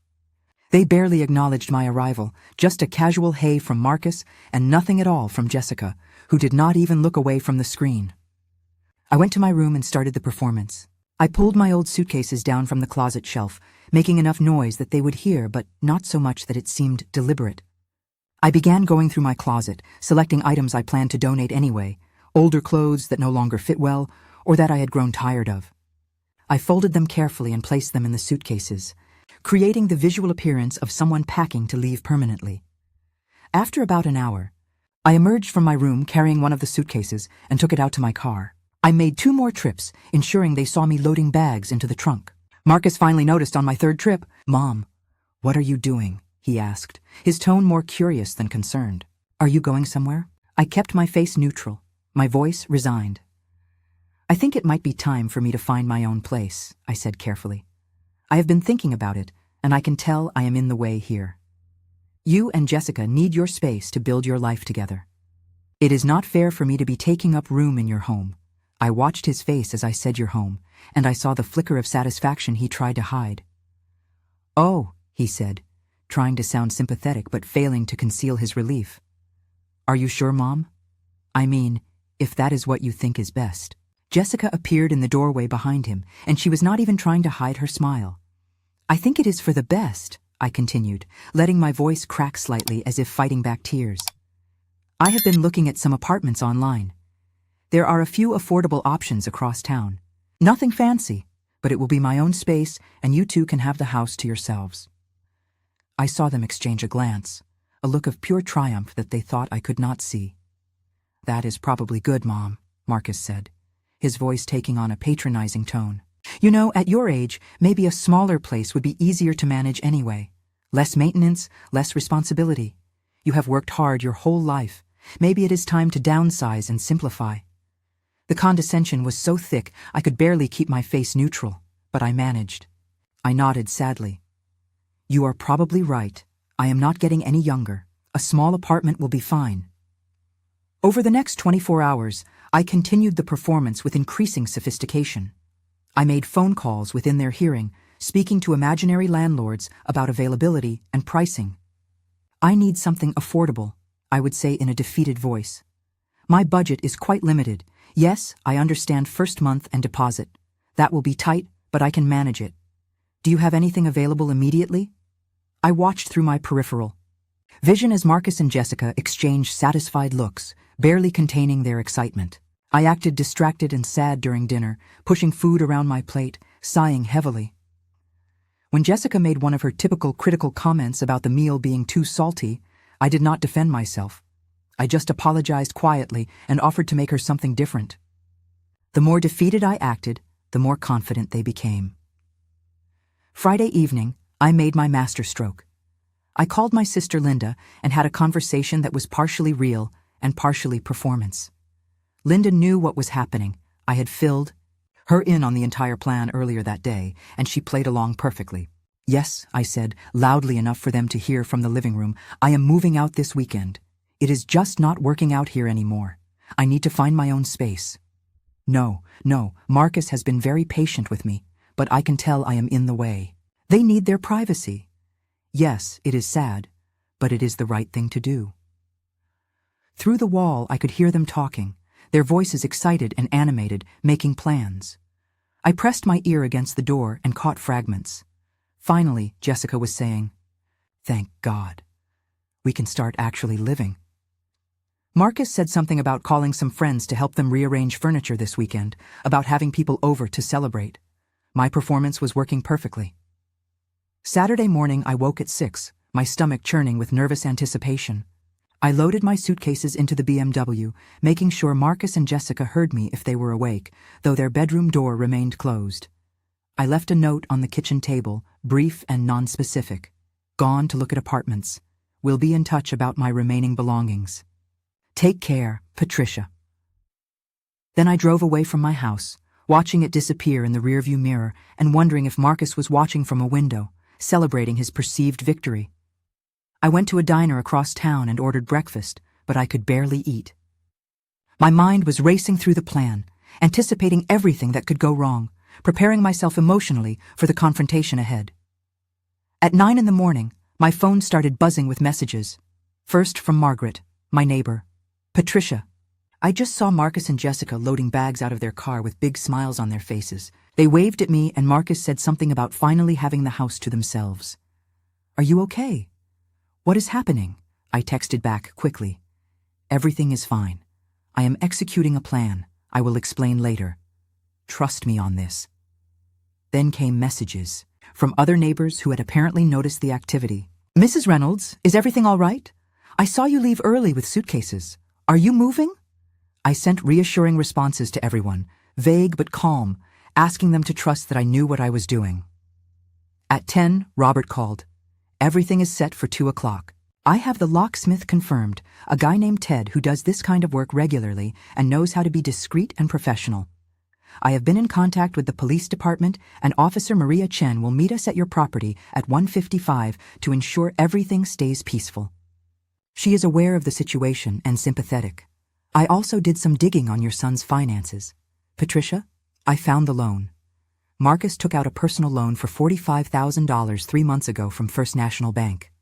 They barely acknowledged my arrival, just a casual hey from Marcus and nothing at all from Jessica, who did not even look away from the screen. I went to my room and started the performance. I pulled my old suitcases down from the closet shelf, making enough noise that they would hear, but not so much that it seemed deliberate. I began going through my closet, selecting items I planned to donate anyway, older clothes that no longer fit well, or that I had grown tired of. I folded them carefully and placed them in the suitcases, creating the visual appearance of someone packing to leave permanently. After about an hour, I emerged from my room carrying one of the suitcases and took it out to my car. I made 2 more trips, ensuring they saw me loading bags into the trunk. Marcus finally noticed on my 3rd trip. "Mom, what are you doing?" he asked, his tone more curious than concerned. "Are you going somewhere?" I kept my face neutral, my voice resigned. "I think it might be time for me to find my own place," I said carefully. "I have been thinking about it, and I can tell I am in the way here. You and Jessica need your space to build your life together. It is not fair for me to be taking up room in your home." I watched his face as I said your home, and I saw the flicker of satisfaction he tried to hide. "Oh," he said, trying to sound sympathetic but failing to conceal his relief. "Are you sure, Mom? I mean, if that is what you think is best." Jessica appeared in the doorway behind him, and she was not even trying to hide her smile. "I think it is for the best," I continued, letting my voice crack slightly as if fighting back tears. "I have been looking at some apartments online. There are a few affordable options across town. Nothing fancy, but it will be my own space, and you two can have the house to yourselves." I saw them exchange a glance, a look of pure triumph that they thought I could not see. "That is probably good, Mom," Marcus said, his voice taking on a patronizing tone. "You know, at your age, maybe a smaller place would be easier to manage anyway. Less maintenance, less responsibility. You have worked hard your whole life. Maybe it is time to downsize and simplify." The condescension was so thick I could barely keep my face neutral, but I managed. I nodded sadly. "You are probably right. I am not getting any younger. A small apartment will be fine." Over the next 24 hours, I continued the performance with increasing sophistication. I made phone calls within their hearing, speaking to imaginary landlords about availability and pricing. "I need something affordable," I would say in a defeated voice. "My budget is quite limited. Yes, I understand first month and deposit. That will be tight, but I can manage it. Do you have anything available immediately?" I watched through my peripheral vision as Marcus and Jessica exchanged satisfied looks, barely containing their excitement. I acted distracted and sad during dinner, pushing food around my plate, sighing heavily. When Jessica made one of her typical critical comments about the meal being too salty, I did not defend myself. I just apologized quietly and offered to make her something different. The more defeated I acted, the more confident they became. Friday evening, I made my masterstroke. I called my sister Linda and had a conversation that was partially real and partially performance. Linda knew what was happening. I had filled her in on the entire plan earlier that day, and she played along perfectly. "Yes," I said, loudly enough for them to hear from the living room, "I am moving out this weekend. It is just not working out here anymore. I need to find my own space." No, Marcus has been very patient with me, but I can tell I am in the way. They need their privacy. Yes, it is sad, but it is the right thing to do. Through the wall, I could hear them talking, their voices excited and animated, making plans. I pressed my ear against the door and caught fragments. Finally, Jessica was saying, "Thank God. We can start actually living." Marcus said something about calling some friends to help them rearrange furniture this weekend, about having people over to celebrate. My performance was working perfectly. Saturday morning, I woke at 6, my stomach churning with nervous anticipation. I loaded my suitcases into the BMW, making sure Marcus and Jessica heard me if they were awake, though their bedroom door remained closed. I left a note on the kitchen table, brief and non-specific. "Gone to look at apartments. Will be in touch about my remaining belongings. Take care, Patricia." Then I drove away from my house, watching it disappear in the rearview mirror and wondering if Marcus was watching from a window, celebrating his perceived victory. I went to a diner across town and ordered breakfast, but I could barely eat. My mind was racing through the plan, anticipating everything that could go wrong, preparing myself emotionally for the confrontation ahead. At 9 in the morning, my phone started buzzing with messages. First from Margaret, my neighbor. "Patricia, I just saw Marcus and Jessica loading bags out of their car with big smiles on their faces. They waved at me and Marcus said something about finally having the house to themselves. Are you okay? What is happening? I texted back quickly. Everything is fine. I am executing a plan. I will explain later. Trust me on this. Then came messages from other neighbors who had apparently noticed the activity. Mrs. Reynolds, is everything all right? I saw you leave early with suitcases. Are you moving? I sent reassuring responses to everyone, vague but calm, asking them to trust that I knew what I was doing. At 10, Robert called. Everything is set for 2 o'clock. I have the locksmith confirmed, a guy named Ted who does this kind of work regularly and knows how to be discreet and professional. I have been in contact with the police department, and Officer Maria Chen will meet us at your property at 1:55 to ensure everything stays peaceful. She is aware of the situation and sympathetic. I also did some digging on your son's finances. Patricia, I found the loan. Marcus took out a personal loan for $45,000 3 months ago from First National Bank.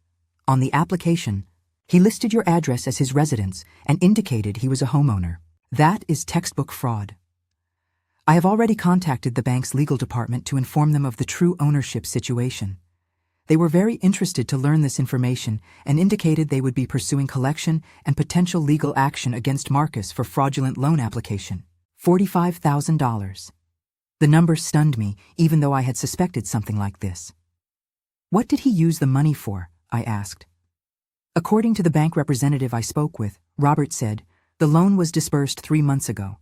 On the application, he listed your address as his residence and indicated he was a homeowner. That is textbook fraud. I have already contacted the bank's legal department to inform them of the true ownership situation. They were very interested to learn this information and indicated they would be pursuing collection and potential legal action against Marcus for fraudulent loan application. $45,000. The number stunned me, even though I had suspected something like this. What did he use the money for? I asked. According to the bank representative I spoke with, Robert said, the loan was disbursed 3 months ago.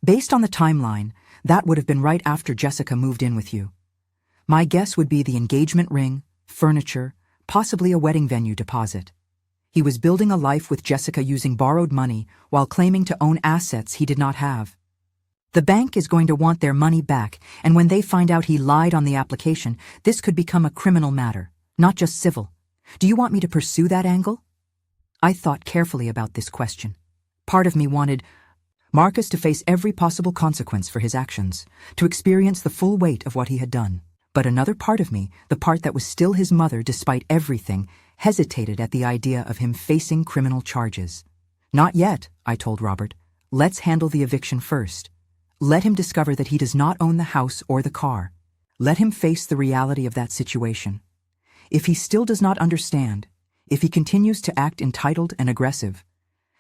Based on the timeline, that would have been right after Jessica moved in with you. My guess would be the engagement ring, furniture, possibly a wedding venue deposit. He was building a life with Jessica using borrowed money while claiming to own assets he did not have. The bank is going to want their money back, and when they find out he lied on the application, this could become a criminal matter, not just civil. Do you want me to pursue that angle? I thought carefully about this question. Part of me wanted Marcus to face every possible consequence for his actions, to experience the full weight of what he had done. But another part of me, the part that was still his mother despite everything, hesitated at the idea of him facing criminal charges. Not yet, I told Robert. Let's handle the eviction first. Let him discover that he does not own the house or the car. Let him face the reality of that situation. If he still does not understand, if he continues to act entitled and aggressive,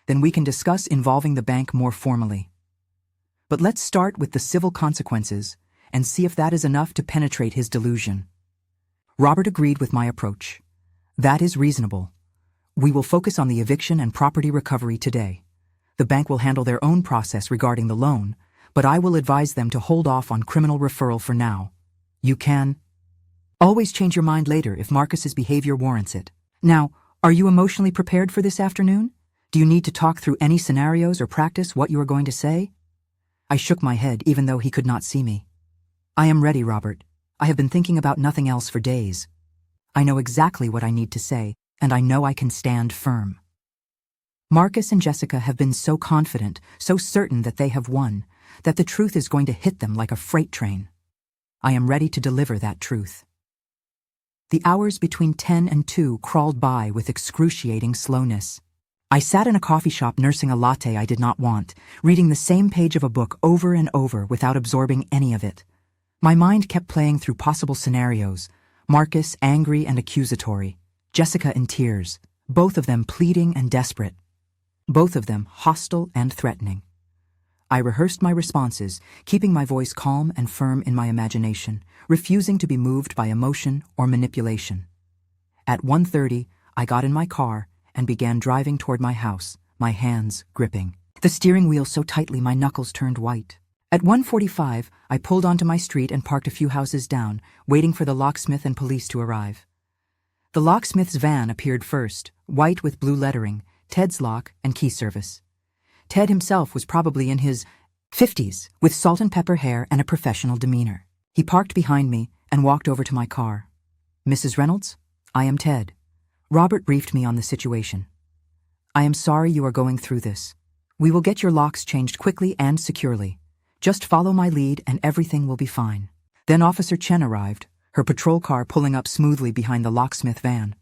then we can discuss involving the bank more formally. But let's start with the civil consequences and see if that is enough to penetrate his delusion. Robert agreed with my approach. That is reasonable. We will focus on the eviction and property recovery today. The bank will handle their own process regarding the loan, but I will advise them to hold off on criminal referral for now. You can always change your mind later if Marcus's behavior warrants it. Now, are you emotionally prepared for this afternoon? Do you need to talk through any scenarios or practice what you are going to say? I shook my head even though he could not see me. I am ready, Robert. I have been thinking about nothing else for days. I know exactly what I need to say, and I know I can stand firm. Marcus and Jessica have been so confident, so certain that they have won, that the truth is going to hit them like a freight train. I am ready to deliver that truth. The hours between 10 and 2 crawled by with excruciating slowness. I sat in a coffee shop nursing a latte I did not want, reading the same page of a book over and over without absorbing any of it. My mind kept playing through possible scenarios, Marcus angry and accusatory, Jessica in tears, both of them pleading and desperate, both of them hostile and threatening. I rehearsed my responses, keeping my voice calm and firm in my imagination, refusing to be moved by emotion or manipulation. At 1:30, I got in my car and began driving toward my house, my hands gripping the steering wheel so tightly my knuckles turned white. At 1:45, I pulled onto my street and parked a few houses down, waiting for the locksmith and police to arrive. The locksmith's van appeared first, white with blue lettering, Ted's lock and key service. Ted himself was probably in his 50s, with salt and pepper hair and a professional demeanor. He parked behind me and walked over to my car. Mrs. Reynolds, I am Ted. Robert briefed me on the situation. I am sorry you are going through this. We will get your locks changed quickly and securely. Just follow my lead and everything will be fine. Then Officer Chen arrived, her patrol car pulling up smoothly behind the locksmith van.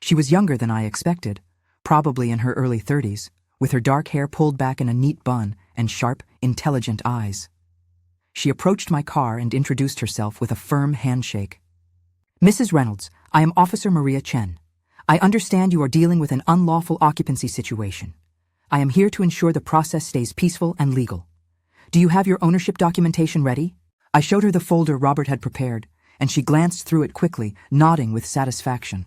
She was younger than I expected, probably in her early 30s, with her dark hair pulled back in a neat bun and sharp, intelligent eyes. She approached my car and introduced herself with a firm handshake. "Mrs. Reynolds, I am Officer Maria Chen. I understand you are dealing with an unlawful occupancy situation. I am here to ensure the process stays peaceful and legal. Do you have your ownership documentation ready?" I showed her the folder Robert had prepared, and she glanced through it quickly, nodding with satisfaction.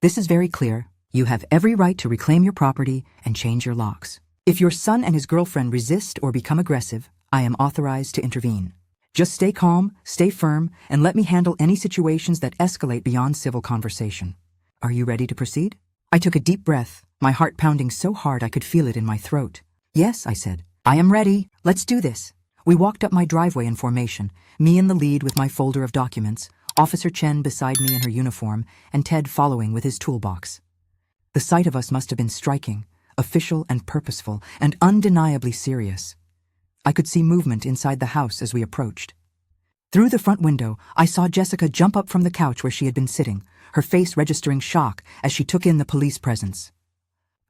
"This is very clear. You have every right to reclaim your property and change your locks. If your son and his girlfriend resist or become aggressive, I am authorized to intervene. Just stay calm, stay firm, and let me handle any situations that escalate beyond civil conversation. Are you ready to proceed?" I took a deep breath, my heart pounding so hard I could feel it in my throat. "Yes," I said. "I am ready. Let's do this." We walked up my driveway in formation, me in the lead with my folder of documents, Officer Chen beside me in her uniform, and Ted following with his toolbox. The sight of us must have been striking, official and purposeful, and undeniably serious. I could see movement inside the house as we approached. Through the front window, I saw Jessica jump up from the couch where she had been sitting, her face registering shock as she took in the police presence.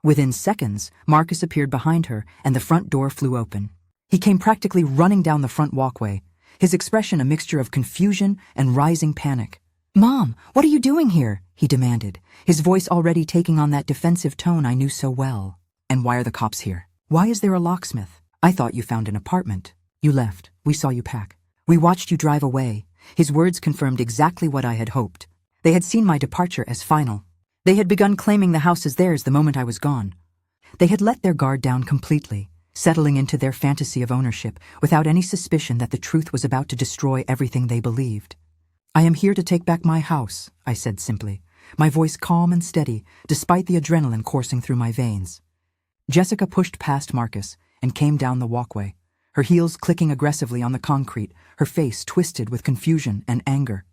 Within seconds, Marcus appeared behind her and the front door flew open. He came practically running down the front walkway, his expression a mixture of confusion and rising panic. "Mom, what are you doing here?" he demanded, his voice already taking on that defensive tone I knew so well. "And why are the cops here? Why is there a locksmith? I thought you found an apartment. You left. We saw you pack. We watched you drive away." His words confirmed exactly what I had hoped. They had seen my departure as final. They had begun claiming the house as theirs the moment I was gone. They had let their guard down completely, settling into their fantasy of ownership without any suspicion that the truth was about to destroy everything they believed. "I am here to take back my house," I said simply, my voice calm and steady despite the adrenaline coursing through my veins. Jessica pushed past Marcus and came down the walkway, her heels clicking aggressively on the concrete, her face twisted with confusion and anger.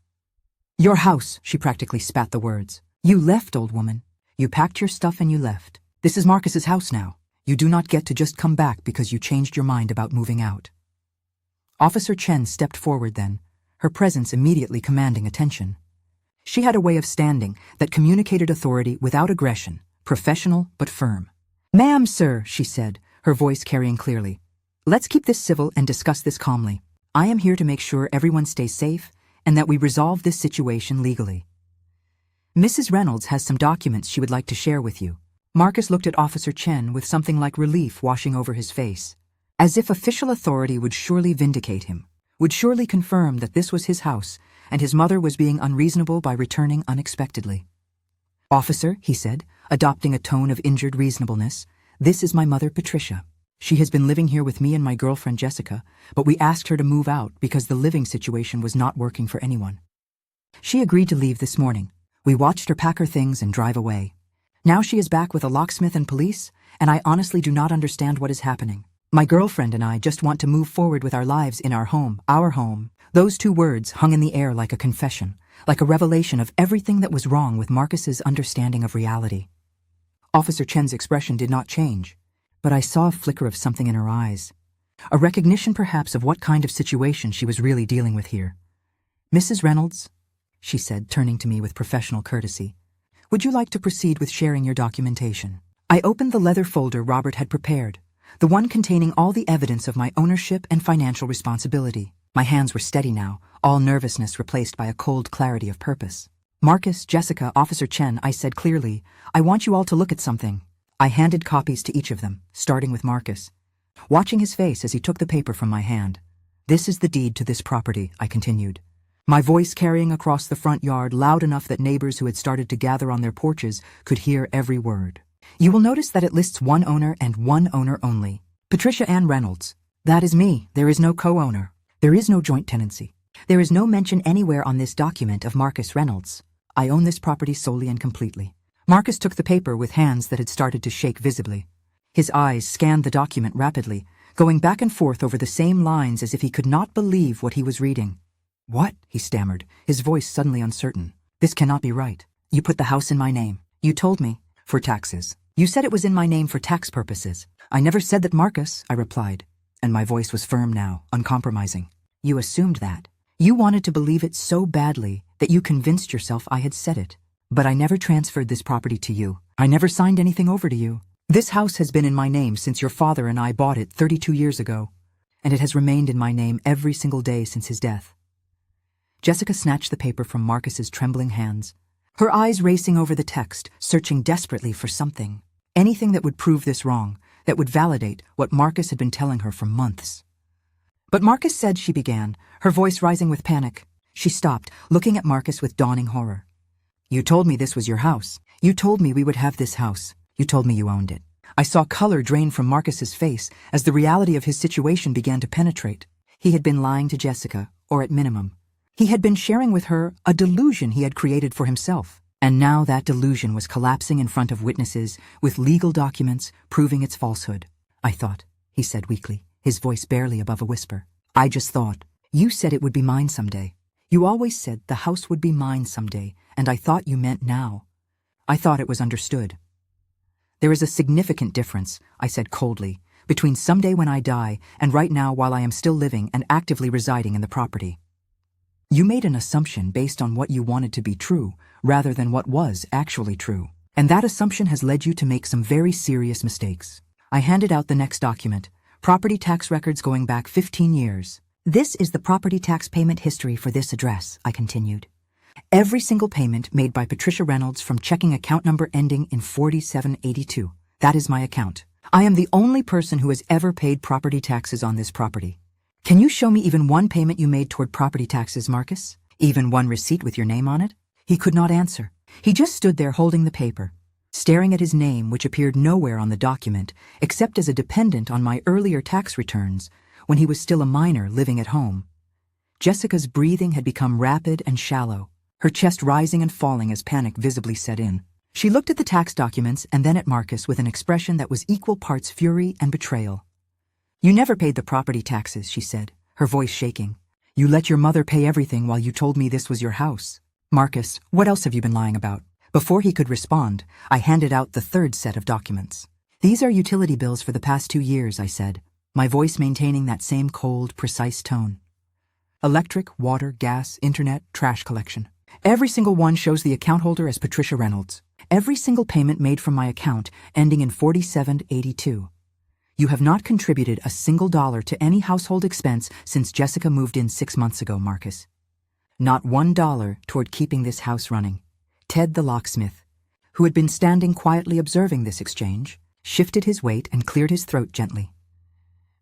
"Your house," she practically spat the words. "You left, old woman. You packed your stuff and you left. This is Marcus's house now. You do not get to just come back because you changed your mind about moving out." Officer Chen stepped forward then, her presence immediately commanding attention. She had a way of standing that communicated authority without aggression, professional but firm. "Ma'am, sir," she said, her voice carrying clearly. "Let's keep this civil and discuss this calmly. I am here to make sure everyone stays safe and that we resolve this situation legally. Mrs. Reynolds has some documents she would like to share with you." Marcus looked at Officer Chen with something like relief washing over his face, as if official authority would surely vindicate him, would surely confirm that this was his house and his mother was being unreasonable by returning unexpectedly. "Officer," he said, adopting a tone of injured reasonableness, "this is my mother, Patricia. She has been living here with me and my girlfriend, Jessica, but we asked her to move out because the living situation was not working for anyone. She agreed to leave this morning. We watched her pack her things and drive away. Now she is back with a locksmith and police, and I honestly do not understand what is happening. My girlfriend and I just want to move forward with our lives in our home, our home." Those two words hung in the air like a confession, like a revelation of everything that was wrong with Marcus's understanding of reality. Officer Chen's expression did not change, but I saw a flicker of something in her eyes, a recognition perhaps of what kind of situation she was really dealing with here. "Mrs. Reynolds," she said, turning to me with professional courtesy, "would you like to proceed with sharing your documentation?" I opened the leather folder Robert had prepared, the one containing all the evidence of my ownership and financial responsibility. My hands were steady now, all nervousness replaced by a cold clarity of purpose. "Marcus, Jessica, Officer Chen," I said clearly, "I want you all to look at something." I handed copies to each of them, starting with Marcus, watching his face as he took the paper from my hand. "This is the deed to this property," I continued, my voice carrying across the front yard loud enough that neighbors who had started to gather on their porches could hear every word. "You will notice that it lists one owner and one owner only. Patricia Ann Reynolds. That is me. There is no co-owner. There is no joint tenancy. There is no mention anywhere on this document of Marcus Reynolds. I own this property solely and completely." Marcus took the paper with hands that had started to shake visibly. His eyes scanned the document rapidly, going back and forth over the same lines as if he could not believe what he was reading. "What?" he stammered, his voice suddenly uncertain. "This cannot be right. You put the house in my name. You told me. For taxes. You said it was in my name for tax purposes." "I never said that, Marcus," I replied, and my voice was firm now, uncompromising. "You assumed that. You wanted to believe it so badly that you convinced yourself I had said it. But I never transferred this property to you. I never signed anything over to you. This house has been in my name since your father and I bought it 32 years ago, and it has remained in my name every single day since his death. Jessica snatched the paper from Marcus's trembling hands, her eyes racing over the text, searching desperately for something, anything that would prove this wrong, that would validate what Marcus had been telling her for months. But Marcus said, she began, her voice rising with panic. She stopped, looking at Marcus with dawning horror. You told me this was your house. You told me we would have this house. You told me you owned it. I saw color drain from Marcus's face as the reality of his situation began to penetrate. He had been lying to Jessica, or at minimum. He had been sharing with her a delusion he had created for himself. And now that delusion was collapsing in front of witnesses with legal documents proving its falsehood. I thought, he said weakly, his voice barely above a whisper. I just thought. You said it would be mine someday. You always said the house would be mine someday, and I thought you meant now. I thought it was understood. There is a significant difference, I said coldly, between someday when I die and right now while I am still living and actively residing in the property. You made an assumption based on what you wanted to be true, rather than what was actually true. And that assumption has led you to make some very serious mistakes. I handed out the next document, property tax records going back 15 years. This is the property tax payment history for this address, I continued. Every single payment made by Patricia Reynolds from checking account number ending in 4782. That is my account. I am the only person who has ever paid property taxes on this property. Can you show me even one payment you made toward property taxes, Marcus? Even one receipt with your name on it? He could not answer. He just stood there holding the paper, staring at his name, which appeared nowhere on the document, except as a dependent on my earlier tax returns, when he was still a minor living at home. Jessica's breathing had become rapid and shallow, her chest rising and falling as panic visibly set in. She looked at the tax documents and then at Marcus with an expression that was equal parts fury and betrayal. You never paid the property taxes, she said, her voice shaking. You let your mother pay everything while you told me this was your house. Marcus, what else have you been lying about? Before he could respond, I handed out the third set of documents. These are utility bills for the past 2 years, I said, my voice maintaining that same cold, precise tone. Electric, water, gas, internet, trash collection. Every single one shows the account holder as Patricia Reynolds. Every single payment made from my account ending in 4782. You have not contributed a single dollar to any household expense since Jessica moved in 6 months ago, Marcus. Not $1 toward keeping this house running. Ted the locksmith, who had been standing quietly observing this exchange, shifted his weight and cleared his throat gently.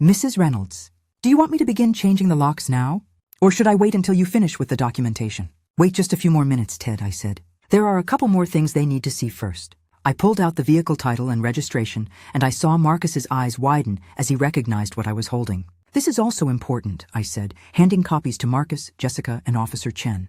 Mrs. Reynolds, do you want me to begin changing the locks now? Or should I wait until you finish with the documentation? Wait just a few more minutes, Ted, I said. There are a couple more things they need to see first. I pulled out the vehicle title and registration, and I saw Marcus's eyes widen as he recognized what I was holding. This is also important, I said, handing copies to Marcus, Jessica, and Officer Chen.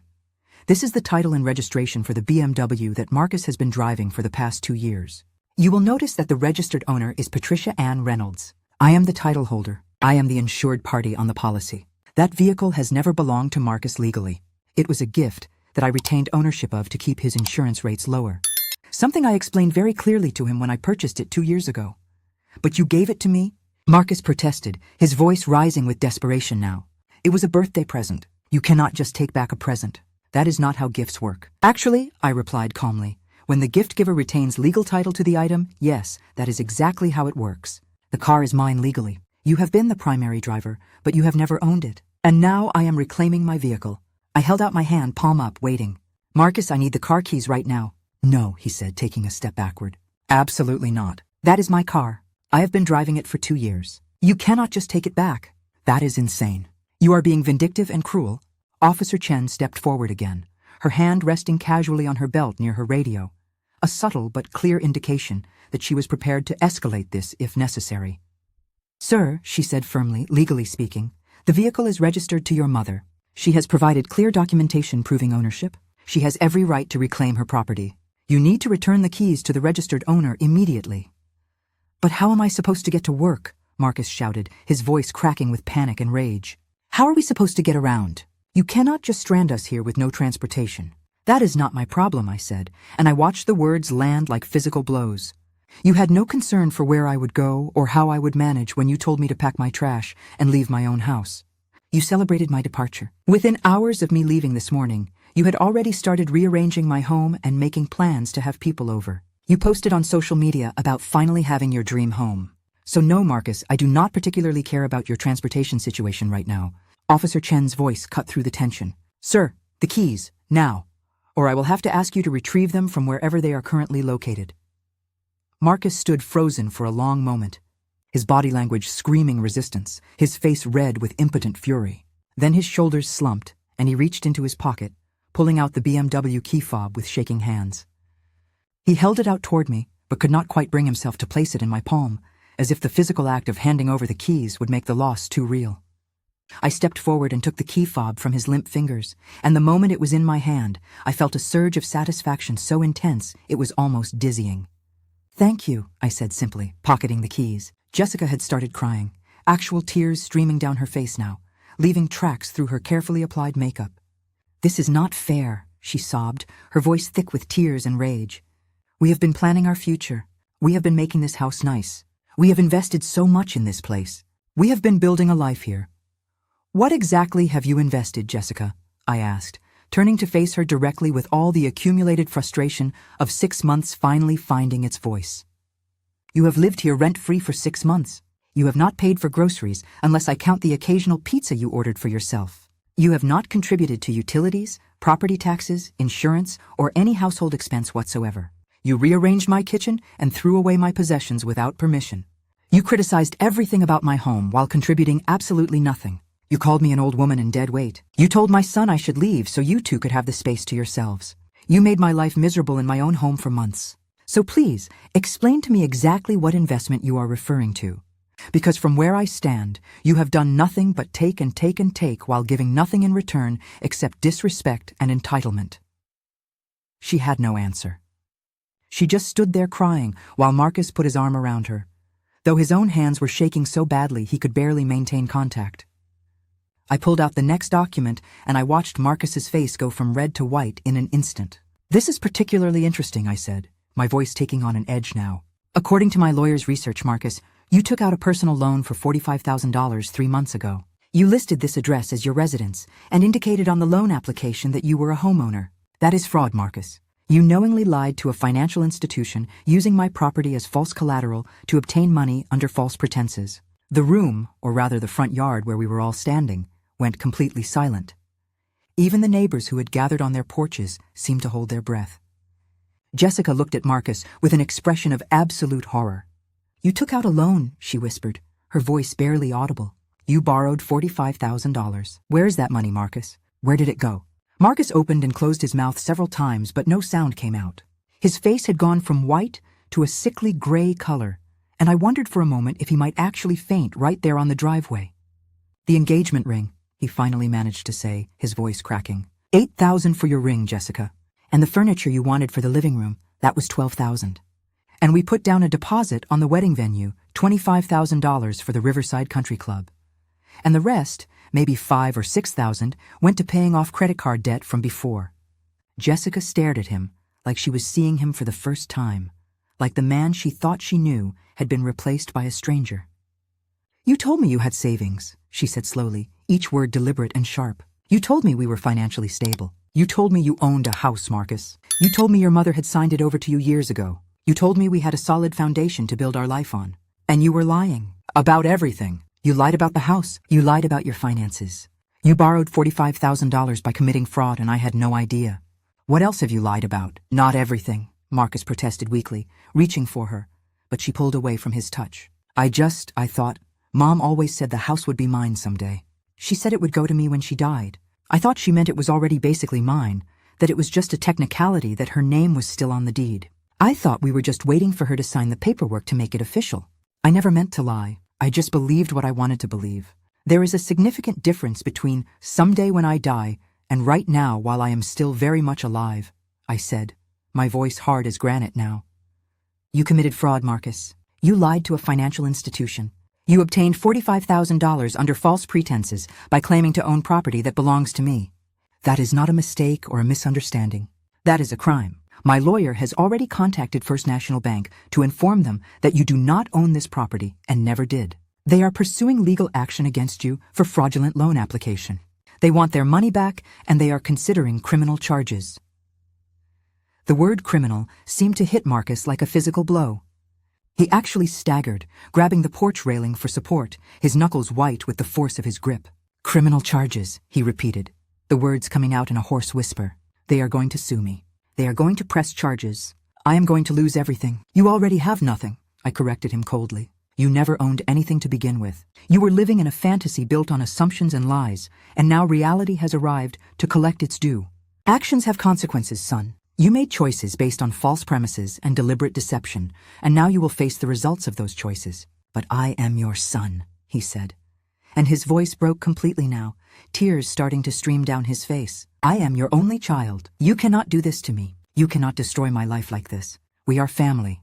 This is the title and registration for the BMW that Marcus has been driving for the past 2 years. You will notice that the registered owner is Patricia Ann Reynolds. I am the title holder. I am the insured party on the policy. That vehicle has never belonged to Marcus legally. It was a gift that I retained ownership of to keep his insurance rates lower. Something I explained very clearly to him when I purchased it 2 years ago. But you gave it to me? Marcus protested, his voice rising with desperation now. It was a birthday present. You cannot just take back a present. That is not how gifts work. Actually, I replied calmly, when the gift giver retains legal title to the item, yes, that is exactly how it works. The car is mine legally. You have been the primary driver, but you have never owned it. And now I am reclaiming my vehicle. I held out my hand, palm up, waiting. Marcus, I need the car keys right now. No, he said, taking a step backward. Absolutely not. That is my car. I have been driving it for 2 years. You cannot just take it back. That is insane. You are being vindictive and cruel. Officer Chen stepped forward again, her hand resting casually on her belt near her radio, a subtle but clear indication that she was prepared to escalate this if necessary. Sir, she said firmly, legally speaking, the vehicle is registered to your mother. She has provided clear documentation proving ownership. She has every right to reclaim her property. You need to return the keys to the registered owner immediately. But how am I supposed to get to work? Marcus shouted, his voice cracking with panic and rage. How are we supposed to get around? You cannot just strand us here with no transportation. That is not my problem, I said, and I watched the words land like physical blows. You had no concern for where I would go or how I would manage when you told me to pack my trash and leave my own house. You celebrated my departure. Within hours of me leaving this morning, you had already started rearranging my home and making plans to have people over. You posted on social media about finally having your dream home. So no, Marcus, I do not particularly care about your transportation situation right now. Officer Chen's voice cut through the tension. Sir, the keys, now, or I will have to ask you to retrieve them from wherever they are currently located. Marcus stood frozen for a long moment, his body language screaming resistance, his face red with impotent fury. Then his shoulders slumped, and he reached into his pocket, pulling out the BMW key fob with shaking hands. He held it out toward me, but could not quite bring himself to place it in my palm, as if the physical act of handing over the keys would make the loss too real. I stepped forward and took the key fob from his limp fingers, and the moment it was in my hand, I felt a surge of satisfaction so intense it was almost dizzying. Thank you, I said simply, pocketing the keys. Jessica had started crying, actual tears streaming down her face now, leaving tracks through her carefully applied makeup. This is not fair, she sobbed, her voice thick with tears and rage. We have been planning our future. We have been making this house nice. We have invested so much in this place. We have been building a life here. What exactly have you invested, Jessica? I asked, turning to face her directly with all the accumulated frustration of 6 months finally finding its voice. You have lived here rent-free for 6 months. You have not paid for groceries unless I count the occasional pizza you ordered for yourself. You have not contributed to utilities, property taxes, insurance, or any household expense whatsoever. You rearranged my kitchen and threw away my possessions without permission. You criticized everything about my home while contributing absolutely nothing. You called me an old woman and dead weight. You told my son I should leave so you two could have the space to yourselves. You made my life miserable in my own home for months. So please, explain to me exactly what investment you are referring to. Because from where I stand, you have done nothing but take and take and take while giving nothing in return except disrespect and entitlement. She had no answer. She just stood there crying while Marcus put his arm around her, though his own hands were shaking so badly he could barely maintain contact. I pulled out the next document and I watched Marcus's face go from red to white in an instant. This is particularly interesting, I said, my voice taking on an edge now. According to my lawyer's research, Marcus, you took out a personal loan for $45,000 3 months ago. You listed this address as your residence and indicated on the loan application that you were a homeowner. That is fraud, Marcus. You knowingly lied to a financial institution using my property as false collateral to obtain money under false pretenses. The room, or rather the front yard where we were all standing, went completely silent. Even the neighbors who had gathered on their porches seemed to hold their breath. Jessica looked at Marcus with an expression of absolute horror. You took out a loan, she whispered, her voice barely audible. You borrowed $45,000. Where is that money, Marcus? Where did it go? Marcus opened and closed his mouth several times, but no sound came out. His face had gone from white to a sickly gray color, and I wondered for a moment if he might actually faint right there on the driveway. The engagement ring, he finally managed to say, his voice cracking. $8,000 for your ring, Jessica. And the furniture you wanted for the living room, that was $12,000. And we put down a deposit on the wedding venue, $25,000 for the Riverside Country Club. And the rest, maybe $5,000 or $6,000, went to paying off credit card debt from before. Jessica stared at him like she was seeing him for the first time, like the man she thought she knew had been replaced by a stranger. You told me you had savings, she said slowly, each word deliberate and sharp. You told me we were financially stable. You told me you owned a house, Marcus. You told me your mother had signed it over to you years ago. You told me we had a solid foundation to build our life on. And you were lying. About everything. You lied about the house. You lied about your finances. You borrowed $45,000 by committing fraud and I had no idea. What else have you lied about? Not everything, Marcus protested weakly, reaching for her, but she pulled away from his touch. I thought, Mom always said the house would be mine someday. She said it would go to me when she died. I thought she meant it was already basically mine, that it was just a technicality that her name was still on the deed. I thought we were just waiting for her to sign the paperwork to make it official. I never meant to lie. I just believed what I wanted to believe. There is a significant difference between someday when I die and right now while I am still very much alive, I said, my voice hard as granite now. You committed fraud, Marcus. You lied to a financial institution. You obtained $45,000 under false pretenses by claiming to own property that belongs to me. That is not a mistake or a misunderstanding. That is a crime. My lawyer has already contacted First National Bank to inform them that you do not own this property and never did. They are pursuing legal action against you for fraudulent loan application. They want their money back and they are considering criminal charges. The word criminal seemed to hit Marcus like a physical blow. He actually staggered, grabbing the porch railing for support, his knuckles white with the force of his grip. Criminal charges, he repeated, the words coming out in a hoarse whisper. They are going to sue me. They are going to press charges. I am going to lose everything. You already have nothing, I corrected him coldly. You never owned anything to begin with. You were living in a fantasy built on assumptions and lies, and now reality has arrived to collect its due. Actions have consequences, son. You made choices based on false premises and deliberate deception, and now you will face the results of those choices. But I am your son, he said. And his voice broke completely now, tears starting to stream down his face. I am your only child. You cannot do this to me. You cannot destroy my life like this. We are family.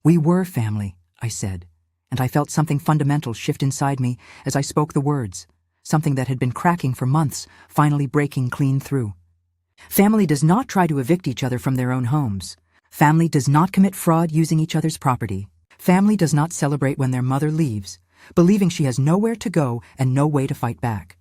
We were family, I said, and I felt something fundamental shift inside me as I spoke the words, something that had been cracking for months, finally breaking clean through. Family does not try to evict each other from their own homes. Family does not commit fraud using each other's property. Family does not celebrate when their mother leaves, believing she has nowhere to go and no way to fight back.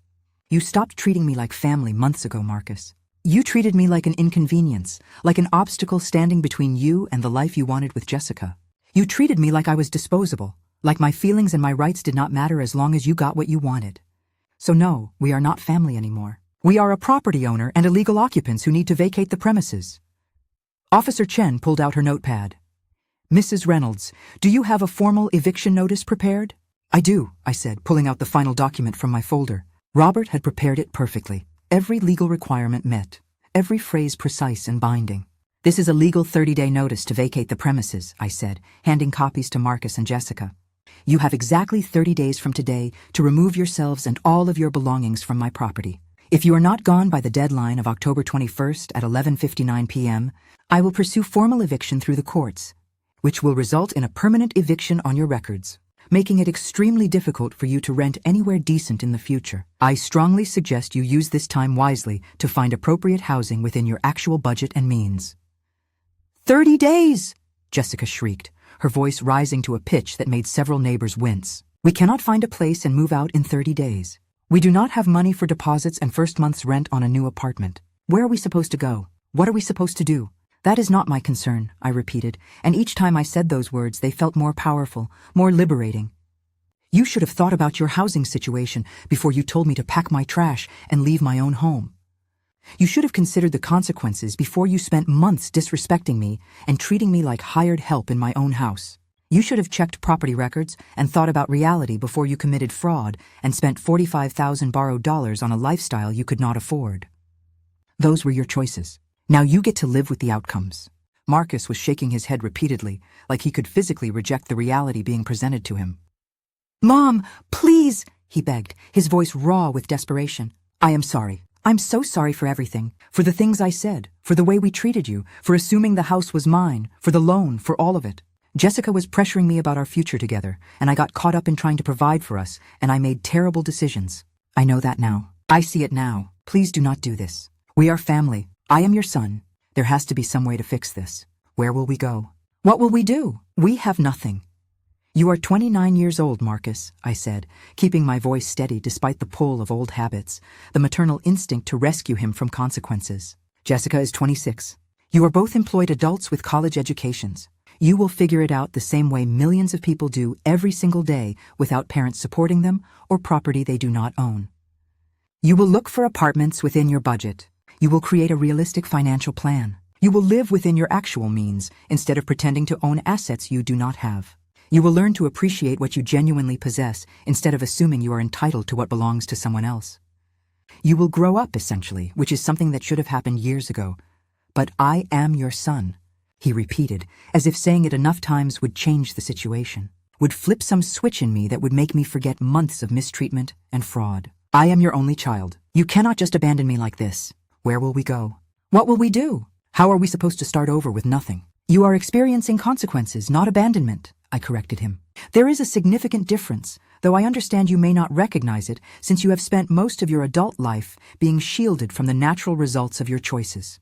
You stopped treating me like family months ago, Marcus. You treated me like an inconvenience, like an obstacle standing between you and the life you wanted with Jessica. You treated me like I was disposable, like my feelings and my rights did not matter as long as you got what you wanted. So no, we are not family anymore. We are a property owner and illegal occupants who need to vacate the premises. Officer Chen pulled out her notepad. Mrs. Reynolds, do you have a formal eviction notice prepared? I do, I said, pulling out the final document from my folder. Robert had prepared it perfectly. Every legal requirement met. Every phrase precise and binding. This is a legal 30-day notice to vacate the premises, I said, handing copies to Marcus and Jessica. You have exactly 30 days from today to remove yourselves and all of your belongings from my property. If you are not gone by the deadline of October 21st at 11:59 p.m., I will pursue formal eviction through the courts, which will result in a permanent eviction on your records, making it extremely difficult for you to rent anywhere decent in the future. I strongly suggest you use this time wisely to find appropriate housing within your actual budget and means. 30 days! Jessica shrieked, her voice rising to a pitch that made several neighbors wince. We cannot find a place and move out in 30 days. We do not have money for deposits and first month's rent on a new apartment. Where are we supposed to go? What are we supposed to do? That is not my concern, I repeated, and each time I said those words they felt more powerful, more liberating. You should have thought about your housing situation before you told me to pack my trash and leave my own home. You should have considered the consequences before you spent months disrespecting me and treating me like hired help in my own house. You should have checked property records and thought about reality before you committed fraud and spent $45,000 borrowed dollars on a lifestyle you could not afford. Those were your choices. Now you get to live with the outcomes. Marcus was shaking his head repeatedly, like he could physically reject the reality being presented to him. Mom, please, he begged, his voice raw with desperation. I am sorry. I'm so sorry for everything, for the things I said, for the way we treated you, for assuming the house was mine, for the loan, for all of it. Jessica was pressuring me about our future together, and I got caught up in trying to provide for us, and I made terrible decisions. I know that now. I see it now. Please do not do this. We are family. I am your son. There has to be some way to fix this. Where will we go? What will we do? We have nothing. You are 29 years old, Marcus, I said, keeping my voice steady despite the pull of old habits, the maternal instinct to rescue him from consequences. Jessica is 26. You are both employed adults with college educations. You will figure it out the same way millions of people do every single day without parents supporting them or property they do not own. You will look for apartments within your budget. You will create a realistic financial plan. You will live within your actual means instead of pretending to own assets you do not have. You will learn to appreciate what you genuinely possess instead of assuming you are entitled to what belongs to someone else. You will grow up, essentially, which is something that should have happened years ago. But I am your son, he repeated, as if saying it enough times would change the situation, would flip some switch in me that would make me forget months of mistreatment and fraud. I am your only child. You cannot just abandon me like this. Where will we go? What will we do? How are we supposed to start over with nothing? You are experiencing consequences, not abandonment, I corrected him. There is a significant difference, though I understand you may not recognize it since you have spent most of your adult life being shielded from the natural results of your choices.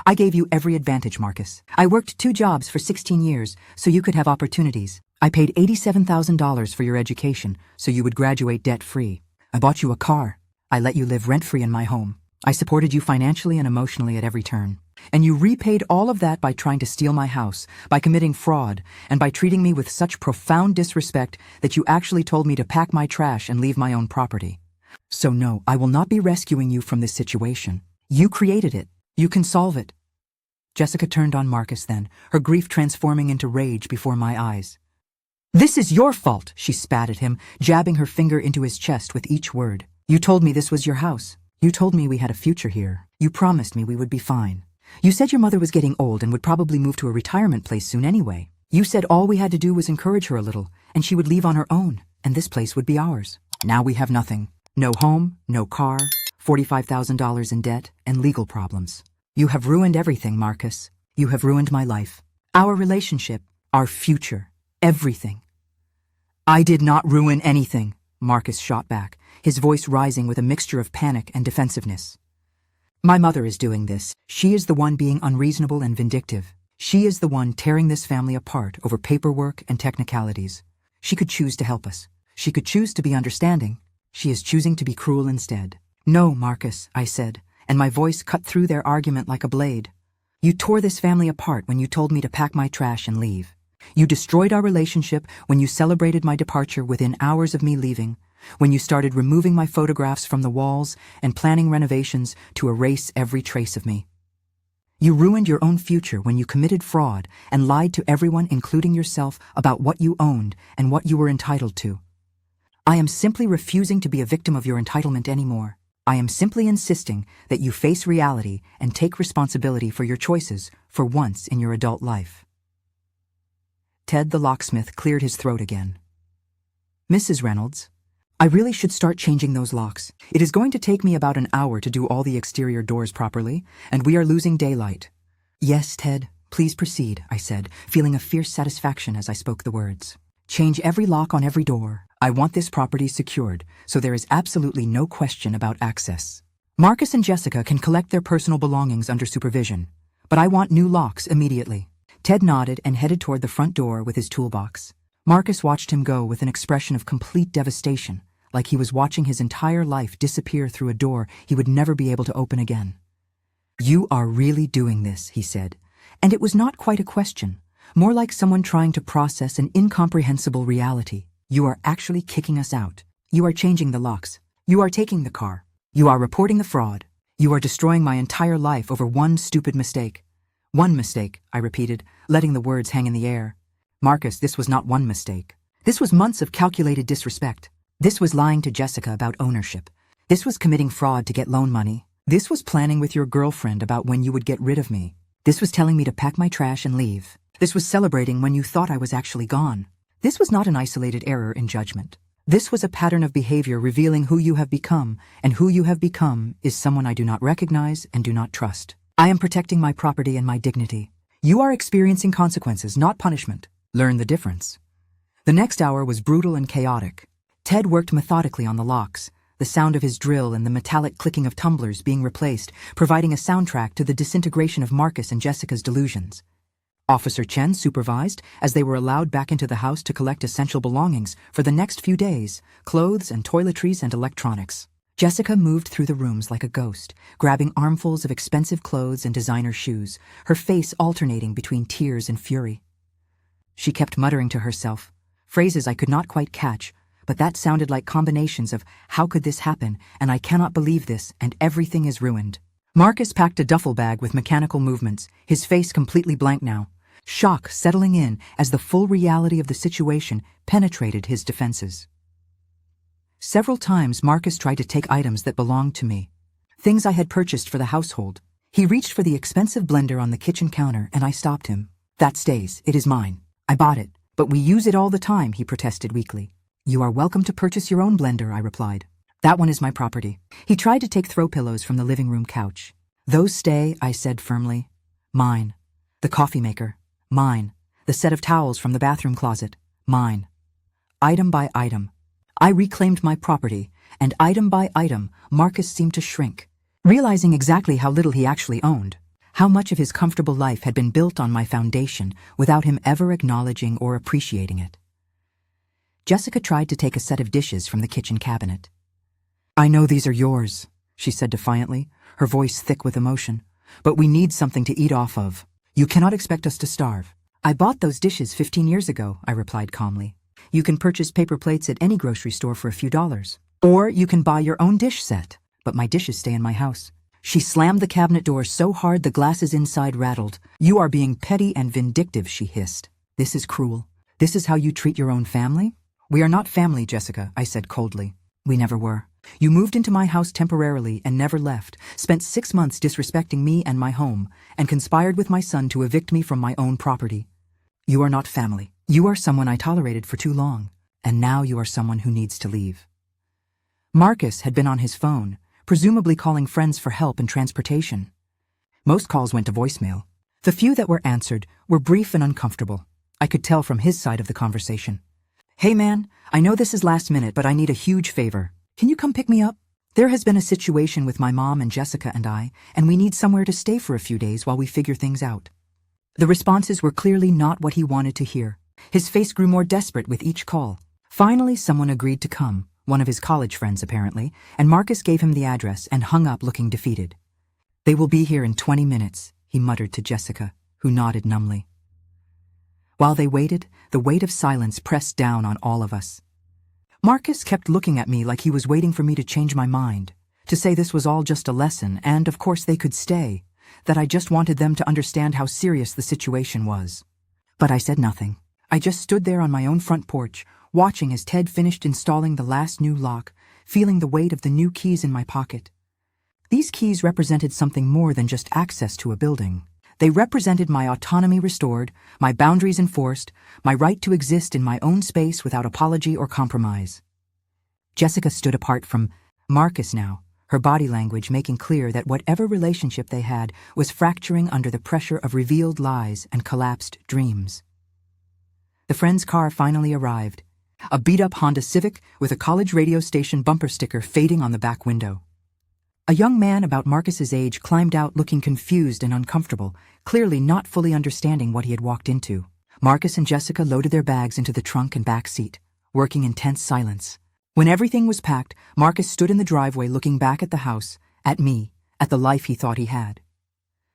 I gave you every advantage, Marcus. I worked 2 jobs for 16 years so you could have opportunities. I paid $87,000 for your education so you would graduate debt-free. I bought you a car. I let you live rent-free in my home. I supported you financially and emotionally at every turn. And you repaid all of that by trying to steal my house, by committing fraud, and by treating me with such profound disrespect that you actually told me to pack my trash and leave my own property. So no, I will not be rescuing you from this situation. You created it. You can solve it. Jessica turned on Marcus then, her grief transforming into rage before my eyes. This is your fault, she spat at him, jabbing her finger into his chest with each word. You told me this was your house. You told me we had a future here. You promised me we would be fine. You said your mother was getting old and would probably move to a retirement place soon anyway. You said all we had to do was encourage her a little, and she would leave on her own, and this place would be ours. Now we have nothing. No home, no car, $45,000 in debt, and legal problems. You have ruined everything, Marcus. You have ruined my life. Our relationship, our future, everything. I did not ruin anything, Marcus shot back, his voice rising with a mixture of panic and defensiveness. My mother is doing this. She is the one being unreasonable and vindictive. She is the one tearing this family apart over paperwork and technicalities. She could choose to help us. She could choose to be understanding. She is choosing to be cruel instead. No, Marcus, I said, and my voice cut through their argument like a blade. You tore this family apart when you told me to pack my trash and leave. You destroyed our relationship when you celebrated my departure within hours of me leaving, when you started removing my photographs from the walls and planning renovations to erase every trace of me. You ruined your own future when you committed fraud and lied to everyone, including yourself, about what you owned and what you were entitled to. I am simply refusing to be a victim of your entitlement anymore. I am simply insisting that you face reality and take responsibility for your choices for once in your adult life. Ted the locksmith cleared his throat again. Mrs. Reynolds, I really should start changing those locks. It is going to take me about an hour to do all the exterior doors properly, and we are losing daylight. Yes, Ted, please proceed, I said, feeling a fierce satisfaction as I spoke the words. Change every lock on every door. I want this property secured, so there is absolutely no question about access. Marcus and Jessica can collect their personal belongings under supervision, but I want new locks immediately. Ted nodded and headed toward the front door with his toolbox. Marcus watched him go with an expression of complete devastation, like he was watching his entire life disappear through a door he would never be able to open again. You are really doing this, he said, and it was not quite a question, more like someone trying to process an incomprehensible reality. You are actually kicking us out. You are changing the locks. You are taking the car. You are reporting the fraud. You are destroying my entire life over one stupid mistake. One mistake, I repeated, letting the words hang in the air. Marcus, this was not one mistake. This was months of calculated disrespect. This was lying to Jessica about ownership. This was committing fraud to get loan money. This was planning with your girlfriend about when you would get rid of me. This was telling me to pack my trash and leave. This was celebrating when you thought I was actually gone. This was not an isolated error in judgment. This was a pattern of behavior revealing who you have become, and who you have become is someone I do not recognize and do not trust. I am protecting my property and my dignity. You are experiencing consequences, not punishment. Learn the difference. The next hour was brutal and chaotic. Ted worked methodically on the locks, the sound of his drill and the metallic clicking of tumblers being replaced, providing a soundtrack to the disintegration of Marcus and Jessica's delusions. Officer Chen supervised as they were allowed back into the house to collect essential belongings for the next few days, clothes and toiletries and electronics. Jessica moved through the rooms like a ghost, grabbing armfuls of expensive clothes and designer shoes, her face alternating between tears and fury. She kept muttering to herself, phrases I could not quite catch, but that sounded like combinations of "how could this happen" and "I cannot believe this" and "everything is ruined." Marcus packed a duffel bag with mechanical movements, his face completely blank now, shock settling in as the full reality of the situation penetrated his defenses. Several times Marcus tried to take items that belonged to me, things I had purchased for the household. He reached for the expensive blender on the kitchen counter and I stopped him. That stays, it is mine. I bought it, but we use it all the time, he protested weakly. You are welcome to purchase your own blender, I replied. That one is my property. He tried to take throw pillows from the living room couch. Those stay, I said firmly. Mine. The coffee maker. Mine. The set of towels from the bathroom closet. Mine. Item by item. I reclaimed my property, and item by item, Marcus seemed to shrink, realizing exactly how little he actually owned, how much of his comfortable life had been built on my foundation without him ever acknowledging or appreciating it. Jessica tried to take a set of dishes from the kitchen cabinet. I know these are yours, she said defiantly, her voice thick with emotion, But we need something to eat off of. You cannot expect us to starve. I bought those dishes 15 years ago, I replied calmly. You can purchase paper plates at any grocery store for a few dollars. Or you can buy your own dish set. But my dishes stay in my house. She slammed the cabinet door so hard the glasses inside rattled. You are being petty and vindictive, she hissed. This is cruel. This is how you treat your own family? We are not family, Jessica, I said coldly. We never were. You moved into my house temporarily and never left, spent 6 months disrespecting me and my home, and conspired with my son to evict me from my own property. You are not family. You are someone I tolerated for too long, and now you are someone who needs to leave. Marcus had been on his phone, presumably calling friends for help and transportation. Most calls went to voicemail. The few that were answered were brief and uncomfortable. I could tell from his side of the conversation. Hey man, I know this is last minute, but I need a huge favor. Can you come pick me up? There has been a situation with my mom and Jessica and I, and we need somewhere to stay for a few days while we figure things out. The responses were clearly not what he wanted to hear. His face grew more desperate with each call. Finally, someone agreed to come, one of his college friends apparently, and Marcus gave him the address and hung up looking defeated. They will be here in 20 minutes, he muttered to Jessica, who nodded numbly. While they waited, the weight of silence pressed down on all of us. Marcus kept looking at me like he was waiting for me to change my mind, to say this was all just a lesson and, of course, they could stay, that I just wanted them to understand how serious the situation was. But I said nothing. I just stood there on my own front porch, watching as Ted finished installing the last new lock, feeling the weight of the new keys in my pocket. These keys represented something more than just access to a building. They represented my autonomy restored, my boundaries enforced, my right to exist in my own space without apology or compromise. Jessica stood apart from Marcus now, her body language making clear that whatever relationship they had was fracturing under the pressure of revealed lies and collapsed dreams. The friend's car finally arrived, a beat-up Honda Civic with a college radio station bumper sticker fading on the back window. A young man about Marcus's age climbed out looking confused and uncomfortable, clearly not fully understanding what he had walked into. Marcus and Jessica loaded their bags into the trunk and back seat, working in tense silence. When everything was packed, Marcus stood in the driveway looking back at the house, at me, at the life he thought he had.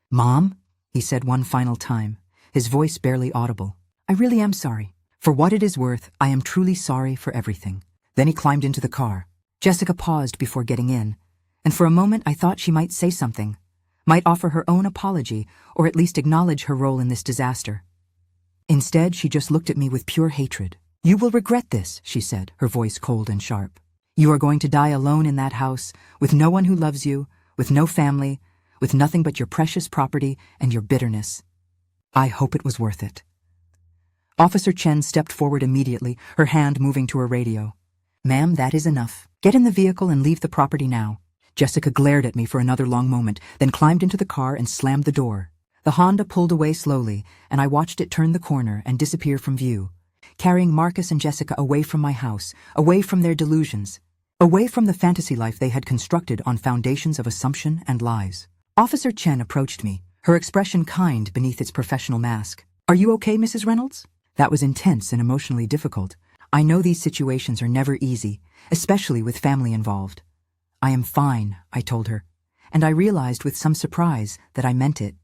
"Mom?" he said one final time, his voice barely audible. "I really am sorry. For what it is worth, I am truly sorry for everything." Then he climbed into the car. Jessica paused before getting in, and for a moment I thought she might say something, might offer her own apology, or at least acknowledge her role in this disaster. Instead, she just looked at me with pure hatred. "You will regret this," she said, her voice cold and sharp. "You are going to die alone in that house, with no one who loves you, with no family, with nothing but your precious property and your bitterness. I hope it was worth it." Officer Chen stepped forward immediately, her hand moving to her radio. "Ma'am, that is enough. Get in the vehicle and leave the property now." Jessica glared at me for another long moment, then climbed into the car and slammed the door. The Honda pulled away slowly, and I watched it turn the corner and disappear from view, carrying Marcus and Jessica away from my house, away from their delusions, away from the fantasy life they had constructed on foundations of assumption and lies. Officer Chen approached me, her expression kind beneath its professional mask. "Are you okay, Mrs. Reynolds?" That was intense and emotionally difficult. I know these situations are never easy, especially with family involved. "I am fine," I told her, and I realized with some surprise that I meant it.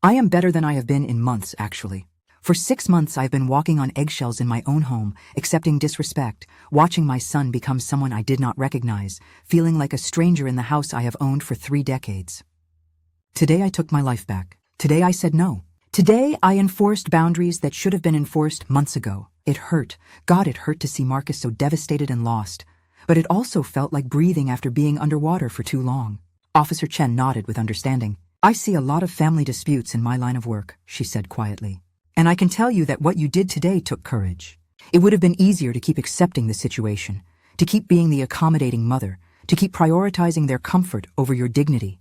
I am better than I have been in months, actually. For 6 months I've been walking on eggshells in my own home, accepting disrespect, watching my son become someone I did not recognize, feeling like a stranger in the house I have owned for 3 decades. Today I took my life back. Today I said no. Today I enforced boundaries that should have been enforced months ago. It hurt. God, it hurt to see Marcus so devastated and lost. But it also felt like breathing after being underwater for too long. Officer Chen nodded with understanding. "I see a lot of family disputes in my line of work," she said quietly. "And I can tell you that what you did today took courage. It would have been easier to keep accepting the situation, to keep being the accommodating mother, to keep prioritizing their comfort over your dignity.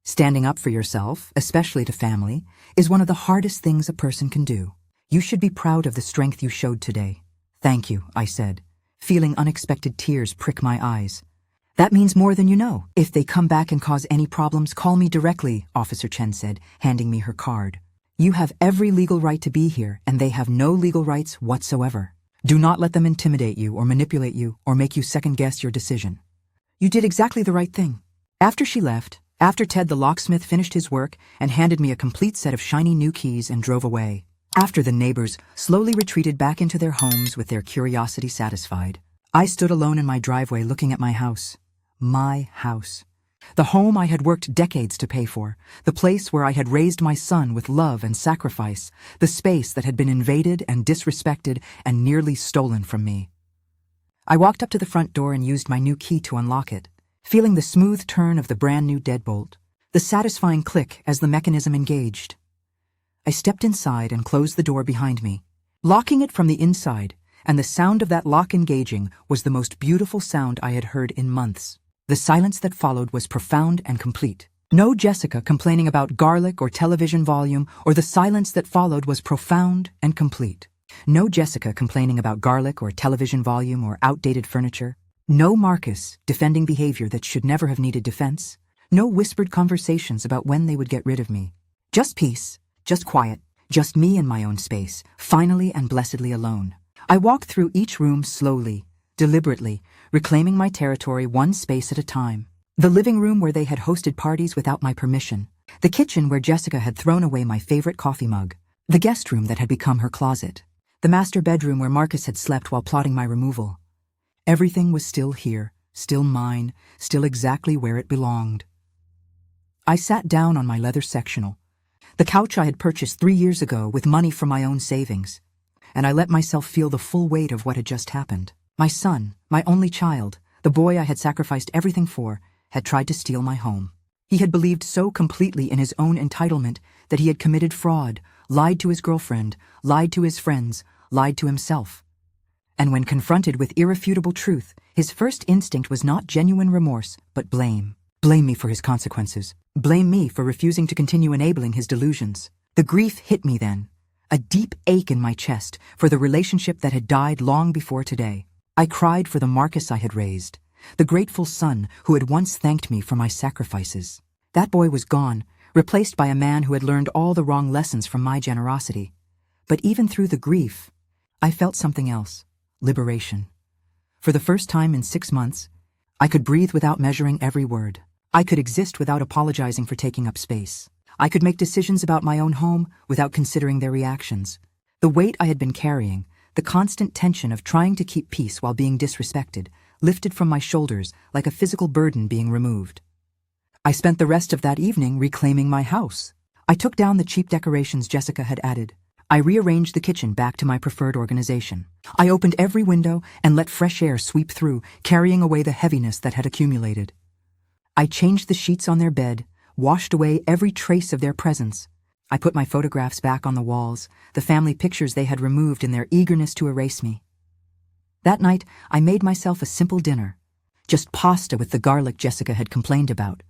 Standing up for yourself, especially to family, is one of the hardest things a person can do. You should be proud of the strength you showed today." "Thank you," I said, feeling unexpected tears prick my eyes. "That means more than you know. If they come back and cause any problems, call me directly," Officer Chen said, handing me her card. "You have every legal right to be here, and they have no legal rights whatsoever. Do not let them intimidate you or manipulate you or make you second-guess your decision. You did exactly the right thing." After she left, After Ted the locksmith finished his work and handed me a complete set of shiny new keys and drove away. After the neighbors slowly retreated back into their homes with their curiosity satisfied, I stood alone in my driveway looking at my house. My house. The home I had worked decades to pay for, the place where I had raised my son with love and sacrifice, the space that had been invaded and disrespected and nearly stolen from me. I walked up to the front door and used my new key to unlock it, feeling the smooth turn of the brand new deadbolt, the satisfying click as the mechanism engaged. I stepped inside and closed the door behind me, locking it from the inside, and the sound of that lock engaging was the most beautiful sound I had heard in months. The silence that followed was profound and complete. No Jessica complaining about garlic or television volume, or the silence that followed was profound and complete. No Jessica complaining about garlic or television volume or outdated furniture. No Marcus defending behavior that should never have needed defense. No whispered conversations about when they would get rid of me. Just peace, just quiet, just me in my own space, finally and blessedly alone. I walked through each room slowly, deliberately, reclaiming my territory one space at a time. The living room where they had hosted parties without my permission. The kitchen where Jessica had thrown away my favorite coffee mug. The guest room that had become her closet. The master bedroom where Marcus had slept while plotting my removal. Everything was still here, still mine, still exactly where it belonged. I sat down on my leather sectional, the couch I had purchased 3 years ago with money from my own savings, and I let myself feel the full weight of what had just happened. My son, my only child, the boy I had sacrificed everything for, had tried to steal my home. He had believed so completely in his own entitlement that he had committed fraud, lied to his girlfriend, lied to his friends, lied to himself. And when confronted with irrefutable truth, his first instinct was not genuine remorse, but blame. Blame me for his consequences. Blame me for refusing to continue enabling his delusions. The grief hit me then, a deep ache in my chest for the relationship that had died long before today. I cried for the Marcus I had raised, the grateful son who had once thanked me for my sacrifices. That boy was gone, replaced by a man who had learned all the wrong lessons from my generosity. But even through the grief, I felt something else. Liberation. For the first time in 6 months, I could breathe without measuring every word. I could exist without apologizing for taking up space. I could make decisions about my own home without considering their reactions. The weight I had been carrying, the constant tension of trying to keep peace while being disrespected, lifted from my shoulders like a physical burden being removed. I spent the rest of that evening reclaiming my house. I took down the cheap decorations Jessica had added. I rearranged the kitchen back to my preferred organization. I opened every window and let fresh air sweep through, carrying away the heaviness that had accumulated. I changed the sheets on their bed, washed away every trace of their presence. I put my photographs back on the walls, the family pictures they had removed in their eagerness to erase me. That night, I made myself a simple dinner, just pasta with the garlic Jessica had complained about,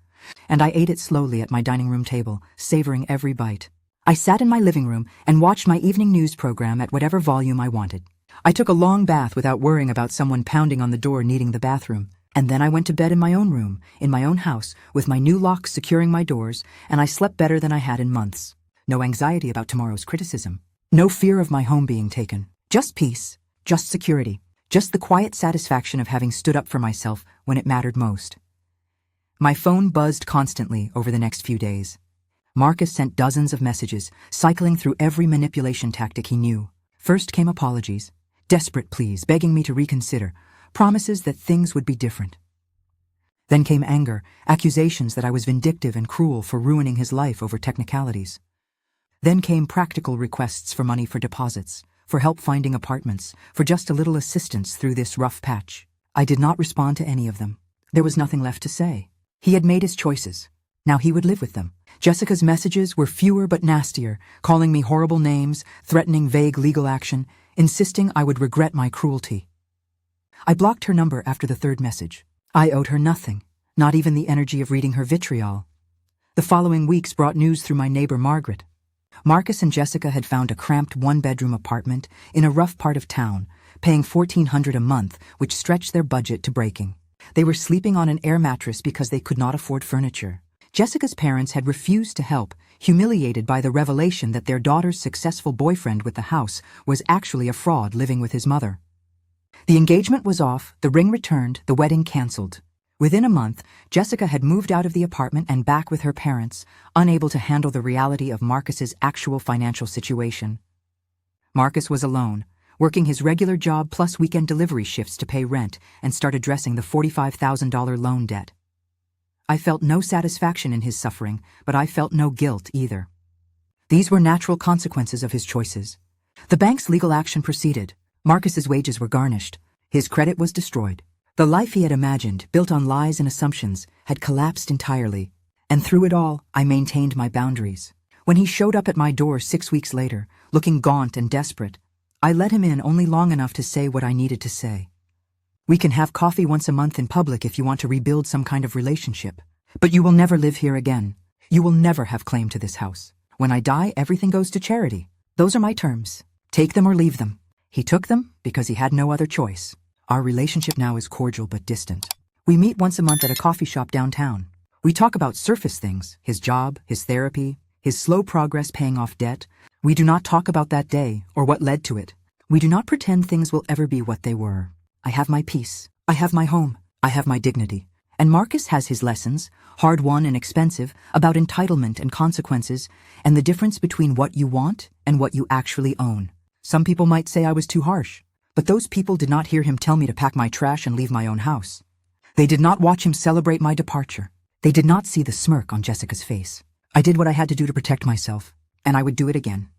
and I ate it slowly at my dining room table, savoring every bite. I sat in my living room and watched my evening news program at whatever volume I wanted. I took a long bath without worrying about someone pounding on the door needing the bathroom. And then I went to bed in my own room, in my own house, with my new locks securing my doors, and I slept better than I had in months. No anxiety about tomorrow's criticism. No fear of my home being taken. Just peace. Just security. Just the quiet satisfaction of having stood up for myself when it mattered most. My phone buzzed constantly over the next few days. Marcus sent dozens of messages, cycling through every manipulation tactic he knew. First came apologies, desperate pleas begging me to reconsider, promises that things would be different. Then came anger, accusations that I was vindictive and cruel for ruining his life over technicalities. Then came practical requests for money for deposits, for help finding apartments, for just a little assistance through this rough patch. I did not respond to any of them. There was nothing left to say. He had made his choices. Now he would live with them. Jessica's messages were fewer but nastier, calling me horrible names, threatening vague legal action, insisting I would regret my cruelty. I blocked her number after the third message. I owed her nothing, not even the energy of reading her vitriol. The following weeks brought news through my neighbor Margaret. Marcus and Jessica had found a cramped one-bedroom apartment in a rough part of town, paying $1,400 a month, which stretched their budget to breaking. They were sleeping on an air mattress because they could not afford furniture. Jessica's parents had refused to help, humiliated by the revelation that their daughter's successful boyfriend with the house was actually a fraud living with his mother. The engagement was off, the ring returned, the wedding cancelled. Within a month, Jessica had moved out of the apartment and back with her parents, unable to handle the reality of Marcus's actual financial situation. Marcus was alone, working his regular job plus weekend delivery shifts to pay rent and start addressing the $45,000 loan debt. I felt no satisfaction in his suffering, but I felt no guilt either. These were natural consequences of his choices. The bank's legal action proceeded. Marcus's wages were garnished. His credit was destroyed. The life he had imagined, built on lies and assumptions, had collapsed entirely. And through it all, I maintained my boundaries. When he showed up at my door 6 weeks later, looking gaunt and desperate, I let him in only long enough to say what I needed to say. We can have coffee once a month in public if you want to rebuild some kind of relationship. But you will never live here again. You will never have claim to this house. When I die, everything goes to charity. Those are my terms. Take them or leave them. He took them because he had no other choice. Our relationship now is cordial but distant. We meet once a month at a coffee shop downtown. We talk about surface things, his job, his therapy, his slow progress paying off debt. We do not talk about that day or what led to it. We do not pretend things will ever be what they were. I have my peace. I have my home. I have my dignity. And Marcus has his lessons, hard-won and expensive, about entitlement and consequences, and the difference between what you want and what you actually own. Some people might say I was too harsh, but those people did not hear him tell me to pack my trash and leave my own house. They did not watch him celebrate my departure. They did not see the smirk on Jessica's face. I did what I had to do to protect myself, and I would do it again.